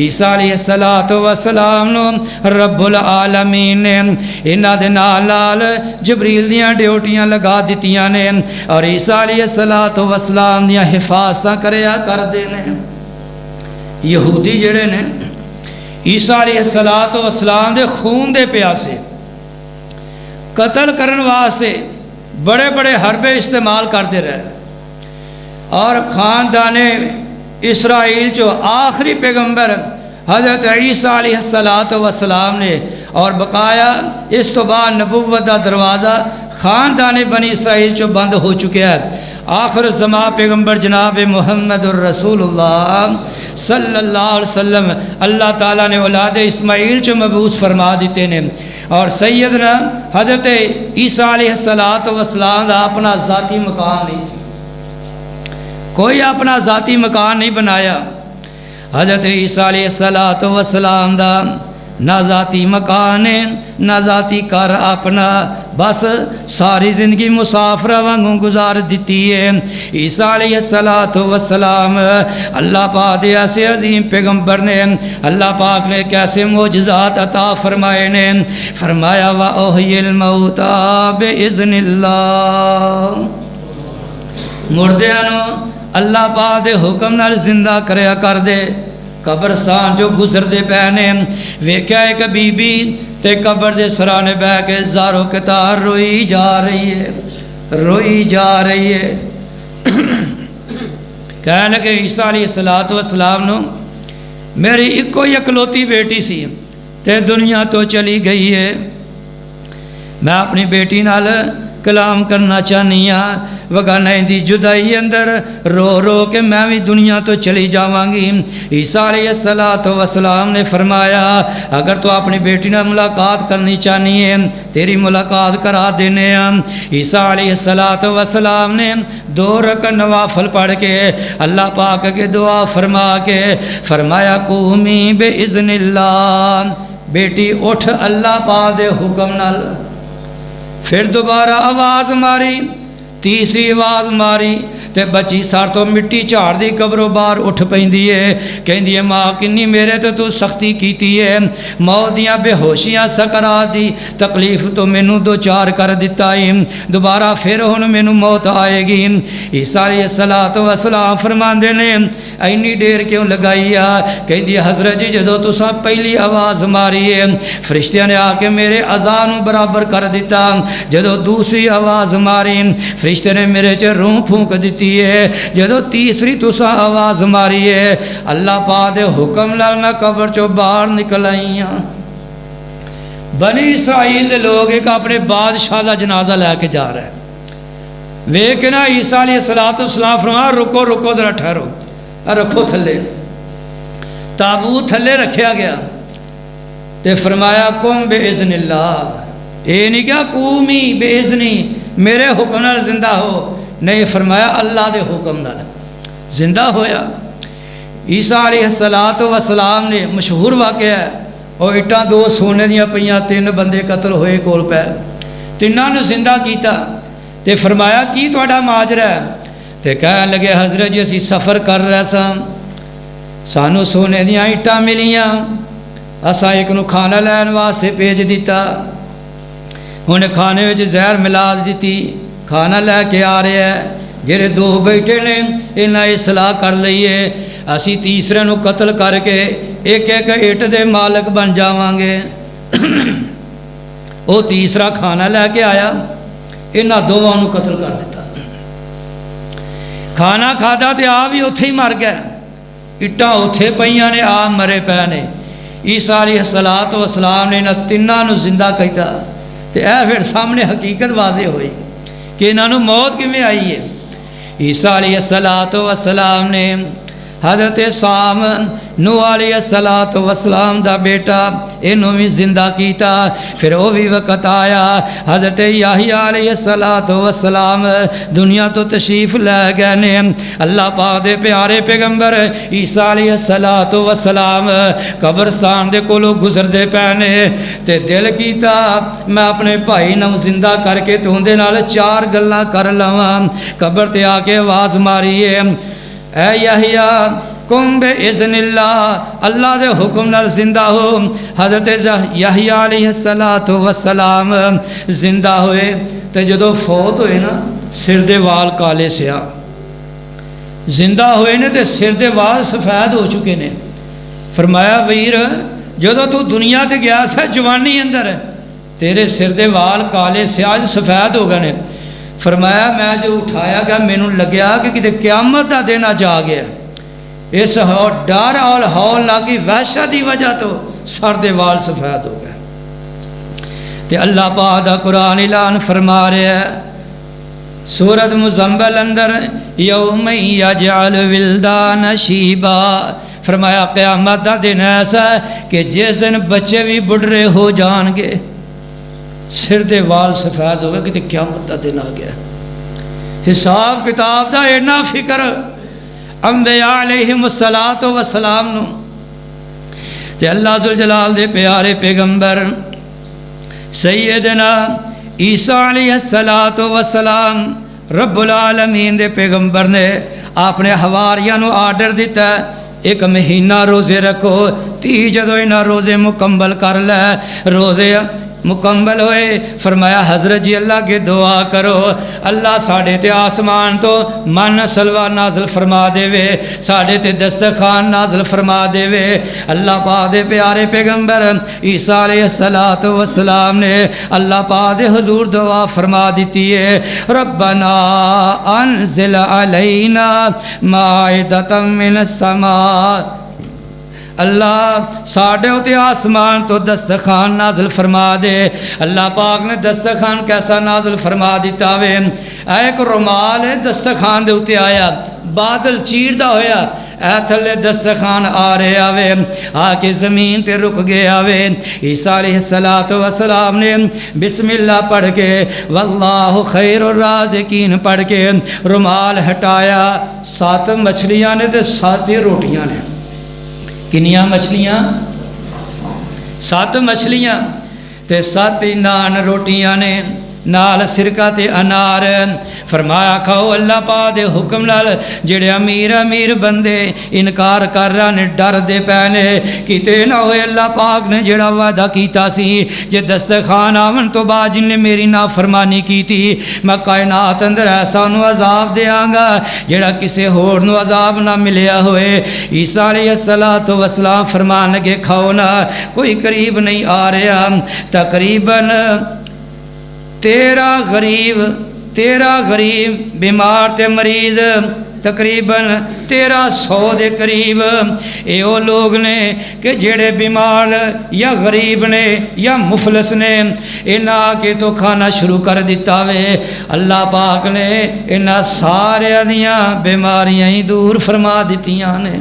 عیسیٰ علیہ السلام نو رب العالمین نے انہاں دے نال جبریل دیاں ڈیوٹیاں لگا دتیاں نے، اور عیسیٰ علیہ السلام دیاں حفاظتاں کریا کردے نے۔ یہودی جڑے نے عیسیٰ علیہ السلام دے خون دے پیاسے قتل کرن واسطے بڑے بڑے حربے استعمال کرتے رہے، اور خاندان اسرائیل جو آخری پیغمبر حضرت عیسیٰ علیہ السلام نے، اور بقایا اس تو بعد نبوت دا دروازہ خاندان بنی اسرائیل جو بند ہو چکا ہے۔ آخر زمان پیغمبر جناب محمد الرسول اللہ صلی اللہ علیہ وسلم اللہ تعالیٰ نے اولاد اسماعیل جو مبعوث فرما دیتے ہیں، اور سیدنا حضرت عیسیٰ علیہ السلام دا اپنا ذاتی مکان نہیں سی، کوئی اپنا ذاتی مکان نہیں بنایا۔ حضرت عیسیٰ علیہ السلام دا نہ ذاتی مکان ہے نہ ذاتی گھر اپنا، بس ساری زندگی مسافرہ وانگوں گزار دیتی ہے۔ عیسیٰ علیہ السلام اللہ پاک دے ایسے عظیم پیغمبر نے، اللہ پاک نے کیسے معجزات عطا فرمائے نے، فرمایا وَأُحْيِي الْمَوْتَى بِإِذْنِ اللَّهِ، مردیاں نو اللہ پاک دے حکم نال زندہ کریا کر دے۔ قبرستان جو گزر دے پہنے ویکھیا ایک بی بی تے قبر دے سرانے بہ کے زارو کتار روئی جا رہی ہے، روئی جا رہی ہے۔ کہنے لگے عیسیٰ علیہ السلام نو میری ایکو اکلوتی بیٹی سی تے دنیا تو چلی گئی ہے، میں اپنی بیٹی نال کلام کرنا چاہنی ہاں، وگرنہ دی جدائی اندر رو رو کے میں بھی دنیا تو چلی جاواں گی۔ عیسیٰ علیہ السلام نے فرمایا اگر تو اپنی بیٹی نال ملاقات کرنی چاہنی ہے تیری ملاقات کرا دینے ہیں۔ عیسیٰ علیہ السلام نے 2 رکعت نوافل پڑھ کے اللہ پاک کے دعا فرما کے فرمایا قومی بِإِذْنِ اللَّهِ، بیٹی اٹھ اللہ پاک دے حکم نال۔ پھر دوبارہ آواز ماری، تیسری آواز ماری تے بچی سار تو مٹی جھاڑ دی قبروں باہر اٹھ پیندی ہے، کہندی ہے ماں کنی میرے تو سختی کیتی ہے، موت دیاں بے ہوشیاں سکرات دی تکلیف تو مینوں دو چار کر دیتا ہے، دوبارہ پھر ہن مینوں موت آئے گی۔ عیسیٰ علیہ السلام فرماندے نے اینی دیر کیوں لگائی آ؟ کہندی حضرت جی جدوں تساں پہلی آواز ماری ہے فرشتیاں نے آ کے میرے اذان برابر کر دیتا، جدوں دوسری آواز ماری فرشتے نے میرے چ روح پھونک دیتی ہے، جدو تیسری تسا آواز ماری ہے اللہ پاک دے حکم نال میں قبر چو باہر نکل آئی ہاں۔ بنی اسرائیل دے لوگ ایک اپنے بادشاہ دا جنازہ لے کے جا رہے ہیں، ویکنا عیسیٰ علیہ السلام فرمایا رکو رکو ذرا ٹھہرو، رکھو تھلے، تابوت تھلے رکھیا گیا تے فرمایا قم باذن اللہ، اے نہیں کیا قومی باذنی میرے حکم نال زندہ ہو، نہیں فرمایا اللہ دے حکم نال زندہ ہویا۔ عیسیٰ علیہ السلام نے مشہور واقعہ ہے، اور اٹھاں دو سونے دیاں پئیاں، تین بندے قتل ہوئے کول پے، تیناں نوں زندہ کیتا تے فرمایا کی تہاڈا ماجرا ہے؟ تے کہن لگے حضرت جی اسی سفر کر رہے ساں، سانو سونے دیاں اٹھاں ملیاں، اساں ایک نوں کھانا لین واسطے بھیج دیتا، انہیں کھانے وچ زہر ملا دیتی، کھانا لے کے آ رہے ہیں، جڑے دو بیٹھے نے انہاں اصلاح کر لئیے اسی تیسرے نو قتل کر کے ایک ایک اٹ دے مالک بن جاواں گے۔ وہ تیسرا کھانا لے کے آیا، انہاں دوواں نو قتل کر دیتا، کھانا کھادا تے آ بھی اوتھے ہی مر گیا، اٹاں اوتھے پئیاں نے آ مرے پے نے۔ عیسیٰ علیہ السلام نے انہاں تیناں نو زندہ کیتا تے اے پھر سامنے حقیقت واضح ہوئی کہ انہوں موت کیویں آئی ہے۔ عیسیٰ علیہ السلام نے حضرت سام نوح علیہ السلام دا بیٹا انہوں بھی زندہ کیتا، پھر وہ بھی وقت آیا حضرت یحییٰ علیہ السلام دنیا تو تشریف لے گئے نے، اللہ پاک دے پیارے پیغمبر عیسیٰ علیہ السلام قبرستان دے کولوں گزر دے پینے تے دل کیتا میں اپنے بھائی نوں زندہ کر کے تو اندے نال چار گلاں کر لواں۔ قبر تے آ کے آواز ماری ہے اے یحییٰ قم باذن اللہ، اللہ دے حکم نال زندہ ہو۔ حضرت یحییٰ علیہ السلام زندہ ہوئے تے جدو فوت ہوئے نا سر دے وال کالے سیاہ، زندہ ہوئے نے تے سر دے وال سفید ہو چکے نے۔ فرمایا ویر جدو تو دنیا تے گیا سا جوانی اندر تیرے سر دے وال کالے سیاہ سفید ہو گئے نے۔ فرمایا میں جو اٹھایا گیا مینوں لگیا کہ کتے قیامت دا دن آ گیا، اس ڈر اور ہول لگی وحشت دی وجہ تو سر دے وال سفید ہو گئے۔ تے اللہ پاک دا قرآن اعلان فرما رہا ہے سورۃ مزمل اندر یوم یجعل ولدان شیبا، فرمایا قیامت دا دن ایسا ہے کہ جس دن بچے بھی بڑھے ہو جان گے، سر دے وال سفید ہو گئے، کہ قیامت دا دن آ گیا۔ حساب کتاب دا اینا فکر انبیاء علیہم السلام نو تے اللہ ذوالجلال دے پیارے پیغمبر سیدنا عیسیٰ علیہ السلام رب العالمین دے پیغمبر نے اپنے حواریاں نو آرڈر دیتا ہے ایک مہینہ روزے رکھو، 30 جدو انہاں روزے مکمل کر لے، روزے مکمل ہوئے فرمایا حضرت جی اللہ کے دعا کرو اللہ ساڑھے تے آسمان تو من سلوہ نازل فرما دے وے، ساڑھے تے دستخان نازل فرما دے وے۔ اللہ پاک دے پیارے پیغمبر عیسیٰ علیہ السلام نے اللہ پاک دے حضور دعا فرما دیتی ہے ربنا انزل علینا مائدۃ من السماء، اللہ ساڑھے ہوتے آسمان تو دستخان نازل فرما دے۔ اللہ پاک نے دستخان کیسا نازل فرما دیتا وے، ایک رومال دستخان دے ہوتے آیا، بادل چیر دا ہویا، اے تھلے دستخان آ رہے آوے، آ کے زمین تے رک گئے آوے۔ عیسیٰ علیہ السلام نے بسم اللہ پڑھ کے واللہ خیر الرازقین پڑھ کے رومال ہٹایا، 7 مچھلیاں نے تے 7 روٹیاں نے، کنیاں مچھلیاں 7 مچھلیاں تے 7 نان روٹیاں نے۔ نال سرکہ تے انار فرمایا کھاؤ اللہ پاک دے حکم نال جڑے امیر بندے انکار کر رہے نے ڈر دے پینے کیتے نہ ہوئے اللہ پاک نے جڑا وعدہ کیتا سی جے دسترخوان آون تو بعد جن نے میری نافرمانی کی تھی میں کائنات اندر ایسا انہوں عذاب دیاں گا جڑا کسے ہور نو عذاب نہ ملیا ہوئے عیسیٰ علیہ السلام فرمان لگے کھاؤ نہ کوئی قریب نہیں آ رہا تقریباً تیرا غریب بیمار تے مریض تقریباً 1300 دے قریب اے او لوگ نے کہ جڑے بیمار یا غریب نے یا مفلس نے انہاں کے تو کھانا شروع کر دیتا وے اللہ پاک نے انہاں سارے دیاں بیماریاں ہی دور فرما دیتیاں نے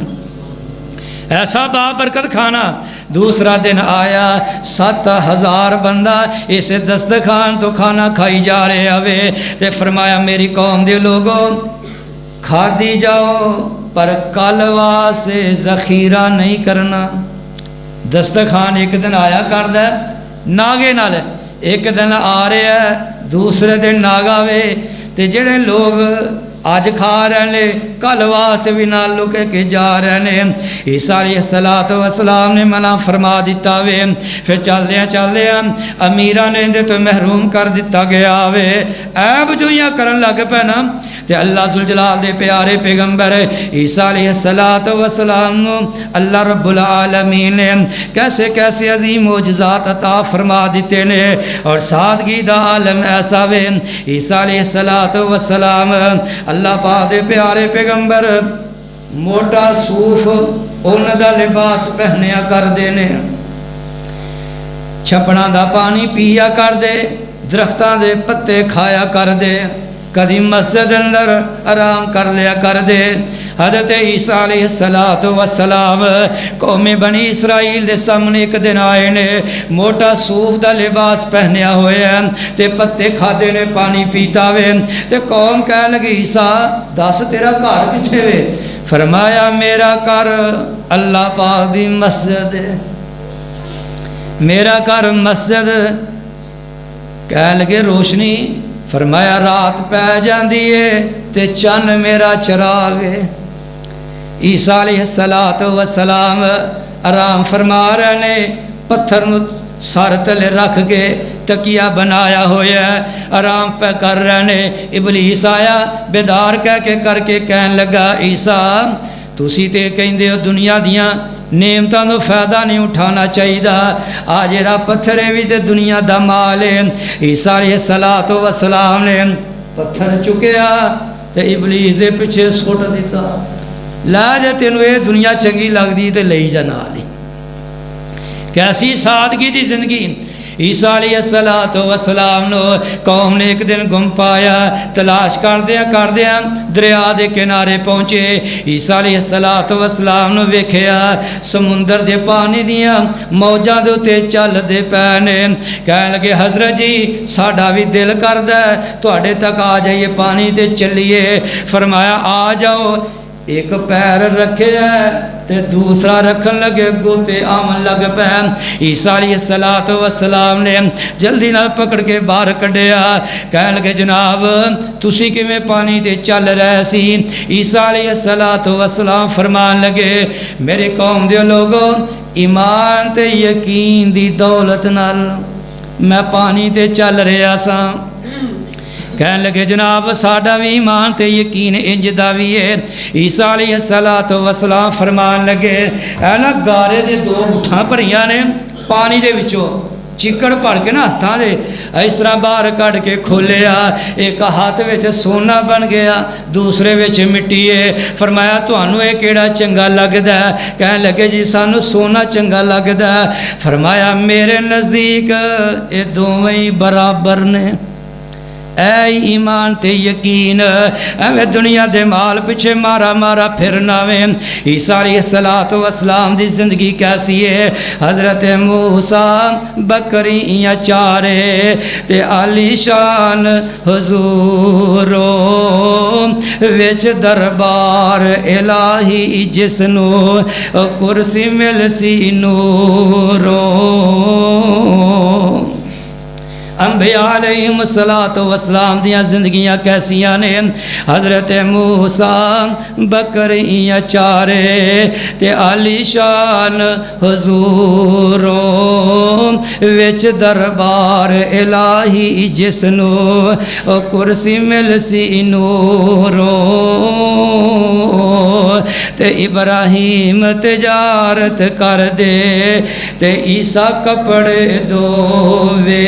ایسا بابرکت کھانا دوسرا دن آیا 7000 بندہ اس دسترخوان تو کھانا کھائی جا رہے ہوئے تے فرمایا میری قوم دے لوگوں کھا دی جاؤ پر کل واسطے ذخیرہ نہیں کرنا دسترخوان ایک دن آیا کردہ ناگے نال ایک دن آ رہے ہے دوسرے دن ناگا وے تے جڑے لوگ آج کھا رہے ہیں کل واسطے بھی نال لکے کے جا رہے ہیں عیسیٰ علیہ السلام نے منع فرما دیتا وے پھر چل دیا امیرہ نے اندے تو محروم کر دیتا گیا وے عیب جو یہاں کرن لگ پہ نا تے اللہ ذوالجلال دے پیارے پیغمبر عیسیٰ علیہ السلام اللہ رب العالمین نے کیسے کیسے عظیم معجزات عطا فرما دیتے نے اور سادگی دا عالم ایسا وے عیسیٰ علیہ السلام اللہ پاک دے پیارے پیغمبر موٹا صوف اون دا لباس پہنیا کر دینے چھپنا دا پانی پیا کر دے درختاں دے پتے کھایا کر دے کدی مسجد اندر آرام کر لیا کر دے حضرت عیسیٰ علیہ السلام قوم بنی اسرائیل دے سامنے ایک دن آئے نے موٹا صوف دا لباس پہنیا ہوئے ہیں تے پتے کھادے نے پانی پیتا ہوئے تے قوم کہہ لگی عیسیٰ دس تیرا گھر کتھے وے فرمایا میرا گھر اللہ پاک دی مسجد ہے میرا گھر مسجد کہہ لگے روشنی فرمایا رات پہ جاندی ہے تے چن میرا چراغ ہے عیسیٰ علیہ السلام آرام فرما رہے نے پتھر سر تلے رکھ کے تکیہ بنایا ہویا ہے آرام پہ کر رہے نے ابلیس آیا بیدار کہہ کے کر کے کہن لگا عیسیٰ تسی تے کہندے ہو دنیا دیاں نعمتاں تو فائدہ نہیں اٹھانا چاہیے آج جڑا پتھر بھی تے دنیا دا مال ہے عیسیٰ علیہ السلام نے پتھر چکیا تے ابلیس دے پیچھے سٹ دیتا لا جے تینوں یہ دنیا چنگی لگدی تے لئی جا نال کیسی سادگی دی زندگی عیسیٰ علیہ السلام نو قوم نے ایک دن گم پایا تلاش کر دیا دریا دے کنارے پہنچے عیسیٰ علیہ السلام نو ویکھیا سمندر دے پانی دیاں موجاں دے تے چل دے پینے کہن لگے حضرت جی ساڈا بھی دل کردا ہے تواڈے تک آ جائیے پانی تے چلیے فرمایا آ جاؤ ایک پیر رکھے ہے تے دوسرا رکھن لگے گوتے آمن لگ پہ عیسیٰ علیہ السلام نے جلدی نہ پکڑ کے باہر کڈیا کہن لگے جناب تسی کی میں پانی تے چل رہے سی عیسیٰ علیہ السلام فرمان لگے میرے قوم دے لوگوں ایمان تے یقین دی دولت نال میں پانی تے چل رہا سا کہنے لگے جناب ساڈا بھی ایمان تے یقین انج دا وی ہے عیسیٰ علیہ السلام فرمان لگے اے نا گارے دے دو گٹھاں بھریاں نے پانی دے وچوں چکڑ پڑ کے نا ہاتھاں دے اس طرح باہر کڈ کے کھولیا ایک ہاتھ وچ سونا بن گیا دوسرے وچ مٹی ہے فرمایا تانوں اے کیڑا چنگا لگدا ہے کہنے لگے جی سانوں سونا چنگا لگدا ہے فرمایا میرے نزدیک اے دوویں برابر نے اے ایمان تے یقین اے دنیا دے مال پیچھے مارا پھرنا وے عیسیٰ علیہ السلام دی زندگی کیسی ہے حضرت موسیٰ بکریاں چارے تے عالی شان حضورو وچ دربار الہی جسنو کرسی مل سی نورو انبیاء علیہم السلام دیاں زندگیاں کیسیاں نے حضرت موسیٰ بکریاں چارے تے عالی شان حضوروں وچ دربار الہی جسنو او کرسی مل سی نوروں تے ابراہیم تجارت کر دے تے عیسیٰ کپڑے دووے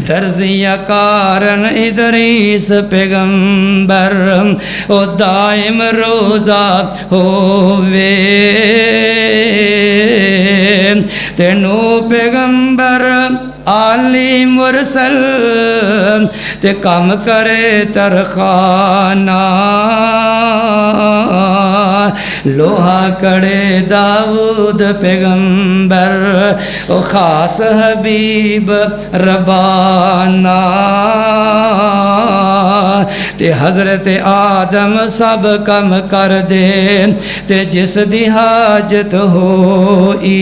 درزیاں کارن ادریس پیغمبر او دائم روزہ ہووے تے نو پیغمبر عالی مرسل تے کام کرے ترخانہ لوہا کڑے داؤد پیغمبر او خاص حبیب ربانہ تے حضرت آدم سب کم کر دے تے جس دی حاجت ہوئی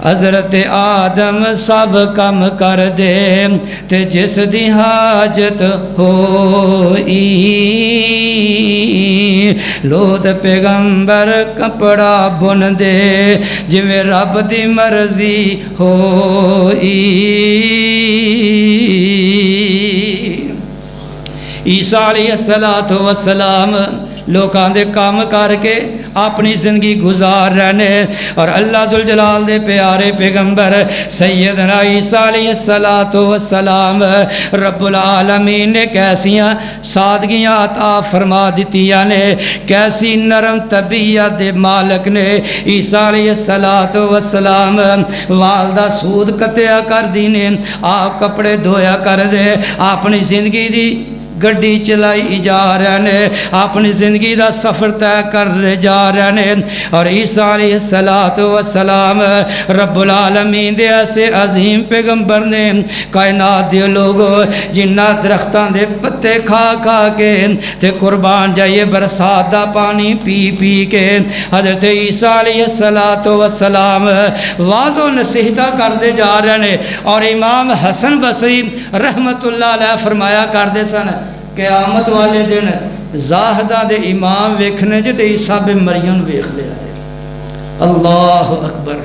حضرت آدم سب کم کر دے تے جس دی حاجت ہوئی لوط پیغمبر کپڑا بن دے جویں رب دی مرضی ہوئی عیسیٰ علیہ السلام لوکاں دے کام کر کے اپنی زندگی گزار رہنے اور اللہ ذوالجلال دے پیارے پیغمبر سیدنا عیسیٰ علیہ السلام رب العالمین نے کیسیاں سادگیاں عطا فرما دتیاں نے کیسی نرم طبیعت دے مالک نے عیسیٰ علیہ السلام والدہ سود قطع کر دی نے آپ کپڑے دھویا کر دے اپنی زندگی دی گڈی چلائی جا رہے نے اپنی زندگی دا سفر طے کر جا رہے نے اور عیسیٰ علیہ السلام رب العالمین دے ایسے عظیم پیغمبر نے کائنات دے لوگو جنہ درختان دے پتے کھا کھا کے تے قربان جائیے برسات دا پانی پی پی کے حضرت عیسیٰ علیہ السلام واضح و نصیحتہ کر دے جا رہے نے اور امام حسن بصری رحمت اللہ علیہ فرمایا کر دے سن قیامت والے دن زاہدہ دے امام ویکھنے جے تے عیسیٰ بن مریم ویکھ لیا ہے اللہ اکبر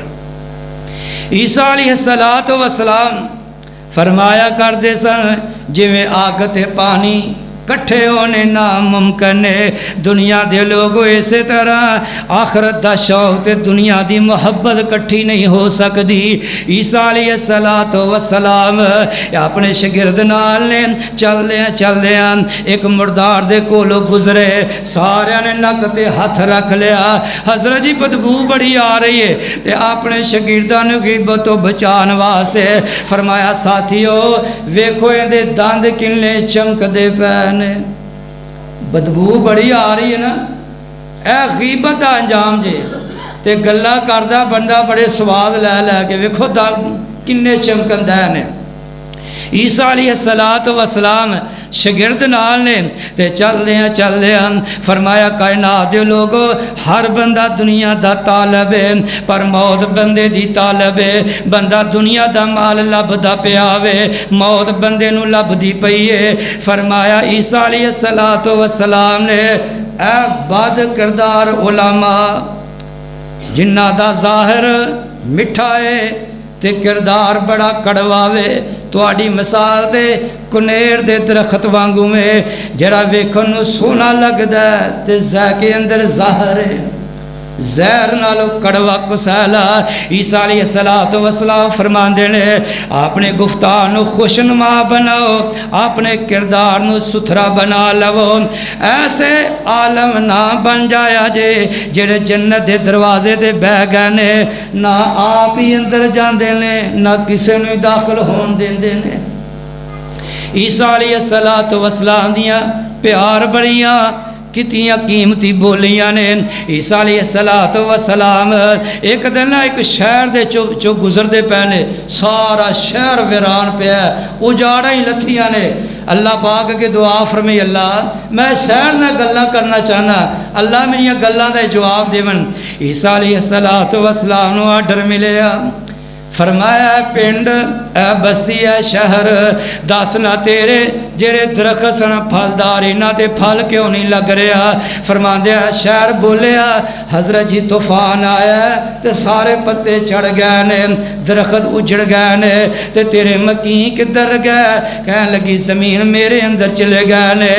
عیسیٰ علیہ السلام فرمایا کر دے سن جویں آگ تے پانی کٹھے ہونے ناممکن ہے دنیا دے لوگوں اسی طرح آخرت دا شوق تے دنیا دی محبت کٹھی نہیں ہو سکتی عیسیٰ علیہ السلام اپنے شگرد نال نے چل دے ایک مردار دے کولو گزرے سارے نے نک تے ہاتھ رکھ لیا حضرت جی بدبو بڑی آ رہی ہے تے اپنے شگردان غیبت تو بچان واسطے فرمایا ساتھیو ویکھو دے دند کنے چمک دے پین بدبو بڑی آ رہی ہے نا اے غیبت دا انجام جے تے گلہ کردہ بندہ بڑے سواد لے کے ویکھو کنے چمکندہ نے عیسیٰ علیہ السلام شگرد نال نے تے چل دیا فرمایا کائنات دے لوگو ہر بندہ دنیا دا طالب ہے پر موت بندے دی طالب ہے بندہ دنیا دا مال لب دا پیاوے موت بندے نو لب دی پئی ہے فرمایا عیسیٰ علیہ السلام نے اے بد کردار علماء جنہ دا ظاہر مٹھا ہے تے کردار بڑا کڑواوے تواڈی مثال دے کنیر دے درخت وانگو میں جڑا ویکھن نو سونا لگدا ہے تے ذائقے اندر زہر ہے زہر نالو کڑوا کسالا عیسیٰ علیہ السلام فرماندے نے اپنے گفتار نو خوشنما بناؤ اپنے کردار نو ستھرا بنا لو ایسے عالم نہ بن جایا جے جڑے جنت دے دروازے دے بہ گئے نے نہ آپ ہی اندر جاندے نے نہ کسے نو داخل ہون دیندے نے عیسیٰ علیہ السلام دیاں پیار بڑیاں کتنی قیمتی بولیاں نے عیسیٰ علیہ السلام ایک دن ایک شہر دے چو گزر دے پہلے سارا شہر ویران پہ ہے اجاڑا ہی لتھیاں نے اللہ پاک کے دعا فرمی اللہ میں شہر نہ گلہ کرنا چاہنا اللہ میں یہ گلہ دے جواب دے من عیسیٰ علیہ السلام نو آڈر ملیا فرمایا اے پنڈ اے بستی اے شہر دس نہ تیرے جڑے درخت سن پھلدار انہاں تے پھل کیوں نہیں لگ رہا؟ فرماندے شہر بولیا حضرت جی طوفان آیا تے سارے پتے چڑھ گئے نے، درخت اجڑ گئے نے، تے تیرے مکین کدھر گئے؟ کہنے لگی زمین میرے اندر چلے گئے نے،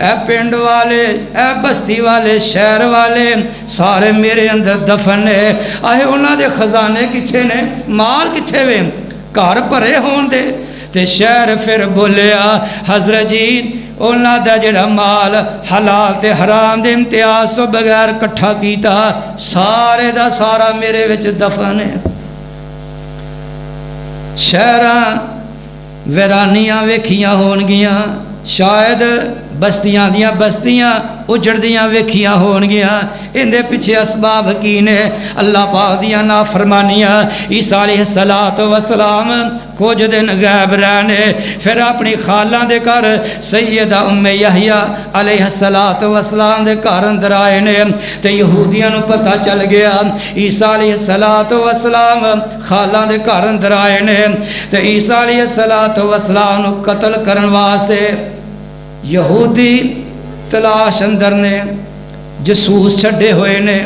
اے پنڈ والے اے بستی والے شہر والے سارے میرے اندر دفن نے، آہے انہاں دے خزانے کتھے نے؟ مال کتھے وے؟ گھر بھرے ہون دے۔ تے شہر پھر بولیا حضرت جی انہاں دا جڑا مال حلال تے حرام دے امتیاز تو بغیر کٹھا کیتا سارے دا سارا میرے وچ دفن ہے۔ شہراں ویرانیاں ویکھیاں ہون گیاں، شاید بستیاں دیاں بستیاں اجڑ دیاں ویکھیاں ہون گیاں، ان دے پیچھے اسباب کی نے؟ اللہ پاک دیاں نافرمانیاں۔ عیسیٰ علیہ السلام کچھ دن غائب رہنے، پھر اپنی خالہ دے گھر سیدہ ام یحییٰ علیہ السلام دے گھر اندر آئے نے، تے یہودیاں نو پتہ چل گیا عیسیٰ علیہ السلام خالہ دے گھر اندر آئے نے، تے عیسیٰ علیہ السلام نو قتل کرن واسطے یہودی تلاش اندر نے، جسوس چھڑے ہوئے نے۔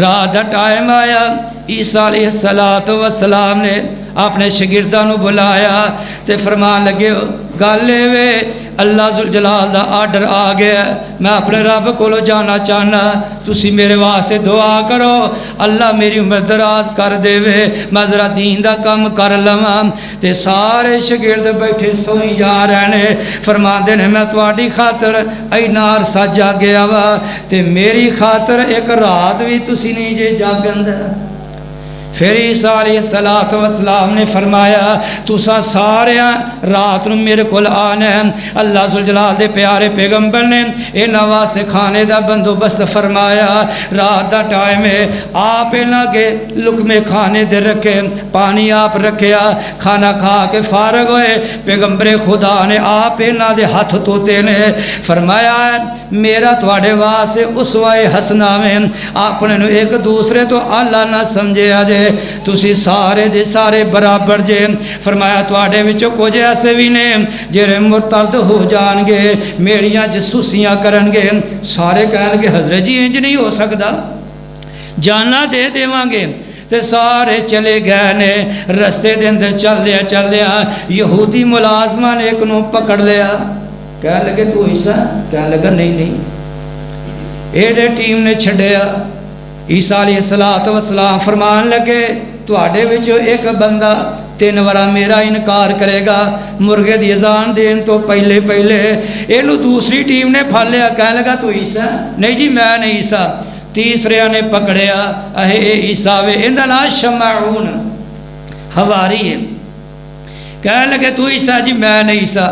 رات دا ٹائم آیا، عیسیٰ علیہ السلام نے اپنے شاگرداں نو بلایا تے فرمان لگے گل وے اللہ ذوالجلال دا آرڈر آ گیا، میں اپنے رب کو جانا چاہنا، تسی میرے واسطے دعا کرو اللہ میری عمر دراز کر دے وے، میں ذرا دین دا کم کر لواں۔ تے سارے شاگرد بیٹھے سوئی جا رہے، فرماندے نے میں تواڈی خاطر اینا عرصہ جاگیا وا تے میری خاطر ایک رات بھی تسی نہیں جے جاگندے۔ پھر عیسیٰ علیہ السلام نے فرمایا تسا سارے رات نو میرے کول آنا ہے، اللہ ذوالجلال دے پیارے پیغمبر نے انہاں واسطے کھانے دا بندوبست فرمایا، رات دا ٹائم ہے، آپ انہاں کے لقمے کھانے دے رکھے، پانی آپ رکھیا، کھانا کھا کے فارغ ہوئے، پیغمبر خدا نے آپ انہاں دے ہاتھ توتے نے، فرمایا میرا تواڈے واسطے اسوہ حسنہ میں اپنے نو ایک دوسرے تو اللہ نہ سمجھے آجے، تسی سارے دے سارے برابر جے۔ فرمایا تواڈے وچوں کچھ ایسے بھی نے جڑے مرتد ہو جان گے، میڑیاں جسوسیاں کرن گے، سارے کہن گے حضرت جی انج نہیں ہو سکدا، جانا دے دیواں گے۔ تے سارے چلے گئے نے، رستے دے اندر چل دیا یہودی ملازمہ نے ایک نو پکڑ لیا، کہنے لگے تو عیسیٰ؟ کہنے لگا نہیں ایڈے ٹیم نے چھڑیا۔ عیسیٰ علیہ السلام فرمان لگے تواڈے وچوں ایک بندہ 3 وارا میرا انکار کرے گا، مرغے دی اذان دین تو پہلے اینو دوسری ٹیم نے پھڑ لیا، کہنے لگا تو عیسیٰ؟ نہیں جی میں نہیں عیسیٰ۔ تیسرے نے پکڑیا اے عیسیٰ وے، اندا نام شمعون حواری ہے، کہنے لگے تو عیسیٰ؟ جی میں نہیں عیسیٰ۔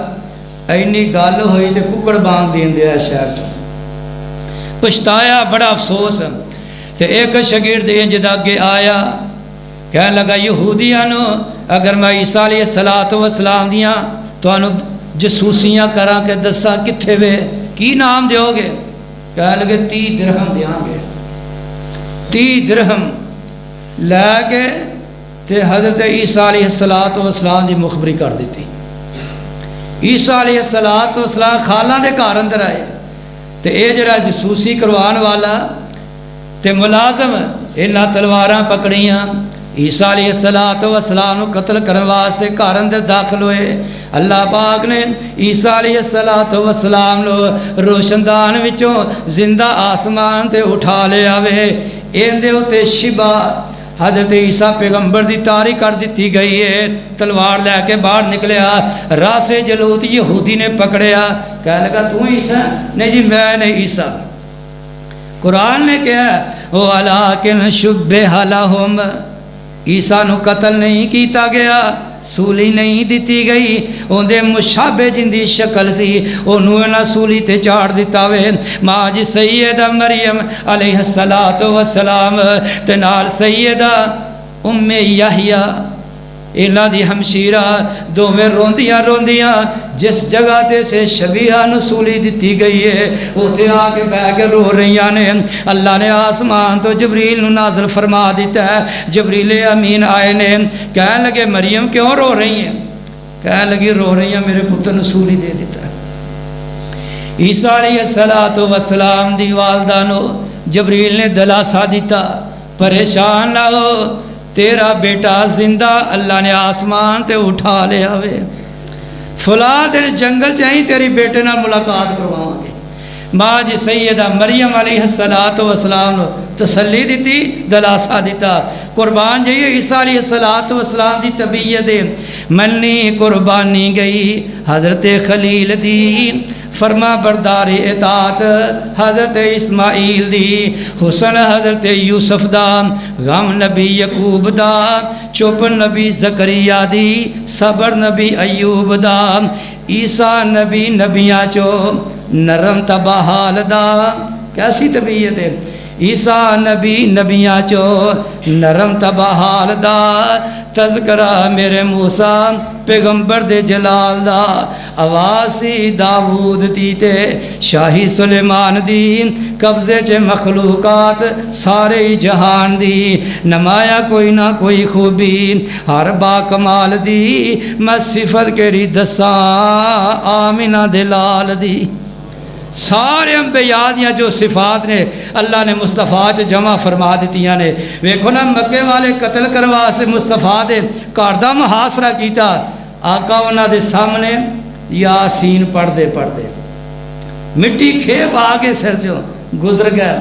اینی گل ہوئی تے ککڑ بانگ دین دیا شہر تو پچھتایا، بڑا افسوس۔ تے ایک شاگرد انج دا اگے آیا، کہنے لگا یہودیاں نو اگر میں عیسیٰ علیہ السلام دیاں تانوں جسوسیاں کراں کہ دسا کتھے وے، کی نام دیو گے؟ کہنے لگے 30 درہم دیاں گے۔ 30 درہم لے کے تے حضرت عیسیٰ علیہ السلام دی مخبری کر دیتی۔ عیسیٰ علیہ السلام خالہ دے گھر اندر آئے تے اے جڑا جسوسی کروان والا تے ملازم انہاں تلواراں پکڑیاں، عیسیٰ علیہ السلام نو قتل کرن واسطے گھر اندر داخل ہوئے۔ اللہ پاک نے عیسیٰ علیہ السلام نو روشندان وچوں زندہ آسمان تے اٹھا لیا وے، این دے اوتے شبا حضرت عیسیٰ پیغمبر دی تاری کر دیتی گئی ہے۔ تلوار لے کے باہر نکلیا، راہ سے جلوت یہودی نے پکڑیا، کہنے لگا تو عیسیٰ؟ نہیں جی میں نہیں عیسیٰ۔ قرآن نے کہا وَلَٰكِنْ شُبِّهَ لَهُمْ، عیسیٰ نو قتل نہیں کیتا گیا، سولی نہیں دیتی گئی، ان دے مشابہ جن دی شکل سی انہوں نے سولی تے چاڑ دیتا وے۔ ماں جی سیدہ مریم علیہ السلام تے نال سیدہ ام یحییٰ انہاں دی ہمشیرہ دوویں روندیاں روندیاں جس جگہ تے سے شبیہ نو سولی دتی گئی ہے اوتھے آ کے بہ کے رو رہیاں نے۔ اللہ نے آسمان تو جبریل نو نازل فرما دیتا ہے۔ جبریل امین آئے نے، کہنے لگے مریم کیوں رو رہی ہیں؟ کہنے لگی رو رہی ہیں میرے پتر نو سولی دے دیتا ہے۔ عیسیٰ علیہ السلام دی والدہ نو جبریل نے دلاسا دیتا، پریشان نہ ہو، تیرا بیٹا زندہ اللہ نے آسمان تے اٹھا لیا وے، فلاں دن جنگل چاہی تیری بیٹے نہ ملاقات کرواؤں گے۔ ماں جی سیدہ مریم علیہ السلام نو تسلی دیتی، دلاسا دیتا۔ قربان جائیے عیسیٰ علیہ السلام دی طبیعت منی قربانی گئی حضرت خلیل دی، فرما بردار اطاعت حضرت اسماعیل دی، حسن حضرت یوسف دا، غم نبی یعقوب دا، چپ نبی زکریا دی، صبر نبی ایوب دا، عیسیٰ نبی نبیاں چو نرم تباہال دا۔ کیسی طبیعت ہے؟ عیسیٰ نبی نبیاں چو نرم تباہال دا، تذکرہ میرے موسیٰ پیغمبر دے جلال دا، آواسی داود دی تے شاہی سلیمان دی، قبضے چے مخلوقات سارے جہان دی، نمایا کوئی نہ کوئی خوبی ہر با کمال دی، میں صفت کری دساں آمینہ دلال دی۔ سارے انبیاء دیاں جو صفات نے اللہ نے مصطفیٰ چ جمع فرما دیتیاں نے۔ ویکھو نا مکے والے قتل کروا سے مصطفیٰ دے گھر دا محاصرہ کیتا، آقا انہاں دے سامنے یاسین پڑھدے پڑھدے مٹی کھیپ آگے سر جو گزر گئے،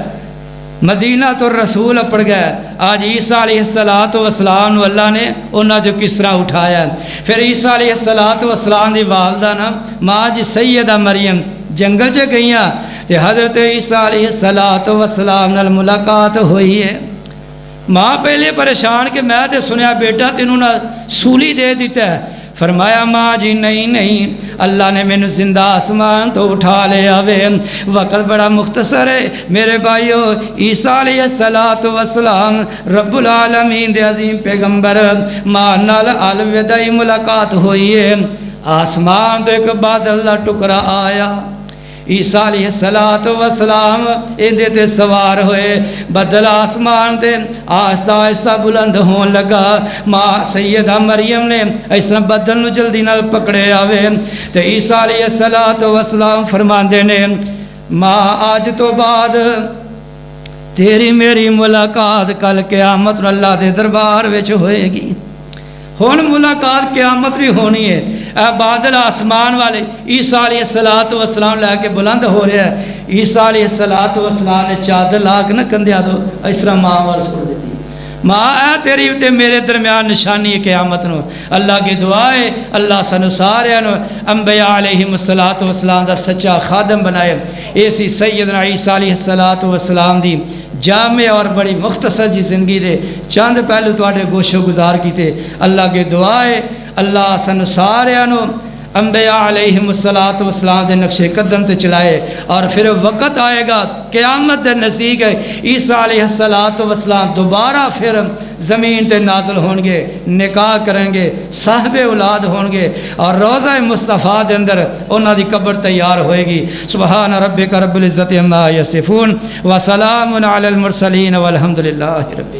مدینہ تو رسول اپڑ گئے۔ آج عیسیٰ علیہ السلام نو اللہ نے انہاں جو کس طرح اٹھایا۔ پھر عیسیٰ علیہ السلام دی والدہ نا ماں جی سیدہ مریم جنگل چ گئیاں تے حضرت عیسیٰ علیہ السلام نال ملاقات ہوئی ہے۔ ماں پہلے پریشان کہ میں تے سنیا بیٹا تینوں نہ سولی دے دیتا ہے۔ فرمایا ماں جی نہیں، اللہ نے مینوں زندہ آسمان تو اٹھا لیا وے، وقت بڑا مختصر ہے میرے بھائیو۔ عیسیٰ علیہ السلام رب العالمین دے عظیم پیغمبر، ماں نال الوداعی ملاقات ہوئی ہے۔ آسمان تو ایک بادل دا ٹکڑا آیا، عیسیٰ علیہ السلام اندے تے سوار ہوئے، بدل آسمان تے آہستہ آہستہ بلند ہون لگا۔ ماں سیدہ مریم نے اس طرح بدل نو جلدی نال پکڑے آوے تے عیسیٰ علیہ السلام فرماندے نے ماں آج تو بعد تیری میری ملاقات کل قیامت اللہ دے دربار وچ ہوئے گی۔ ہون ملاقات قیامت بھی ہونی ہے۔ اے بادل آسمان والے عیسیٰ علیہ السلام لے کے بلند ہو رہا ہے۔ عیسیٰ علیہ السلام نے چادر لاک نہ کندیا تو اس طرح ماں وال چھوڑ دیتی، ماں اے تیری تے میرے درمیان نشانی ہے قیامت نو۔ اللہ کی دعا ہے اللہ سانو سارے نو انبیاء علیہم السلام دا سچا خادم بنائے۔ ایسی سیدنا عیسیٰ علیہ السلام دی جامع اور بڑی مختصر جی زندگی دے چند پہلو تواڈے گوشو گزار کیتے۔ اللہ کے دعا ہے اللہ سن سارے نو انبیاء علیہم السلام دے نقش قدم تے چلائے، اور پھر وقت آئے گا قیامت دے نزدیک ہے عیسیٰ علیہ السلام دوبارہ پھر زمین تے نازل ہون گے، نکاح کریں گے، صاحب اولاد ہون گے، اور روضہ مصطفیٰ دے اندر انہاں دی قبر تیار ہوئے گی۔ سبحان ربک رب العزت عما یصفون وسلام علی المرسلین والحمد للہ رب العالمین۔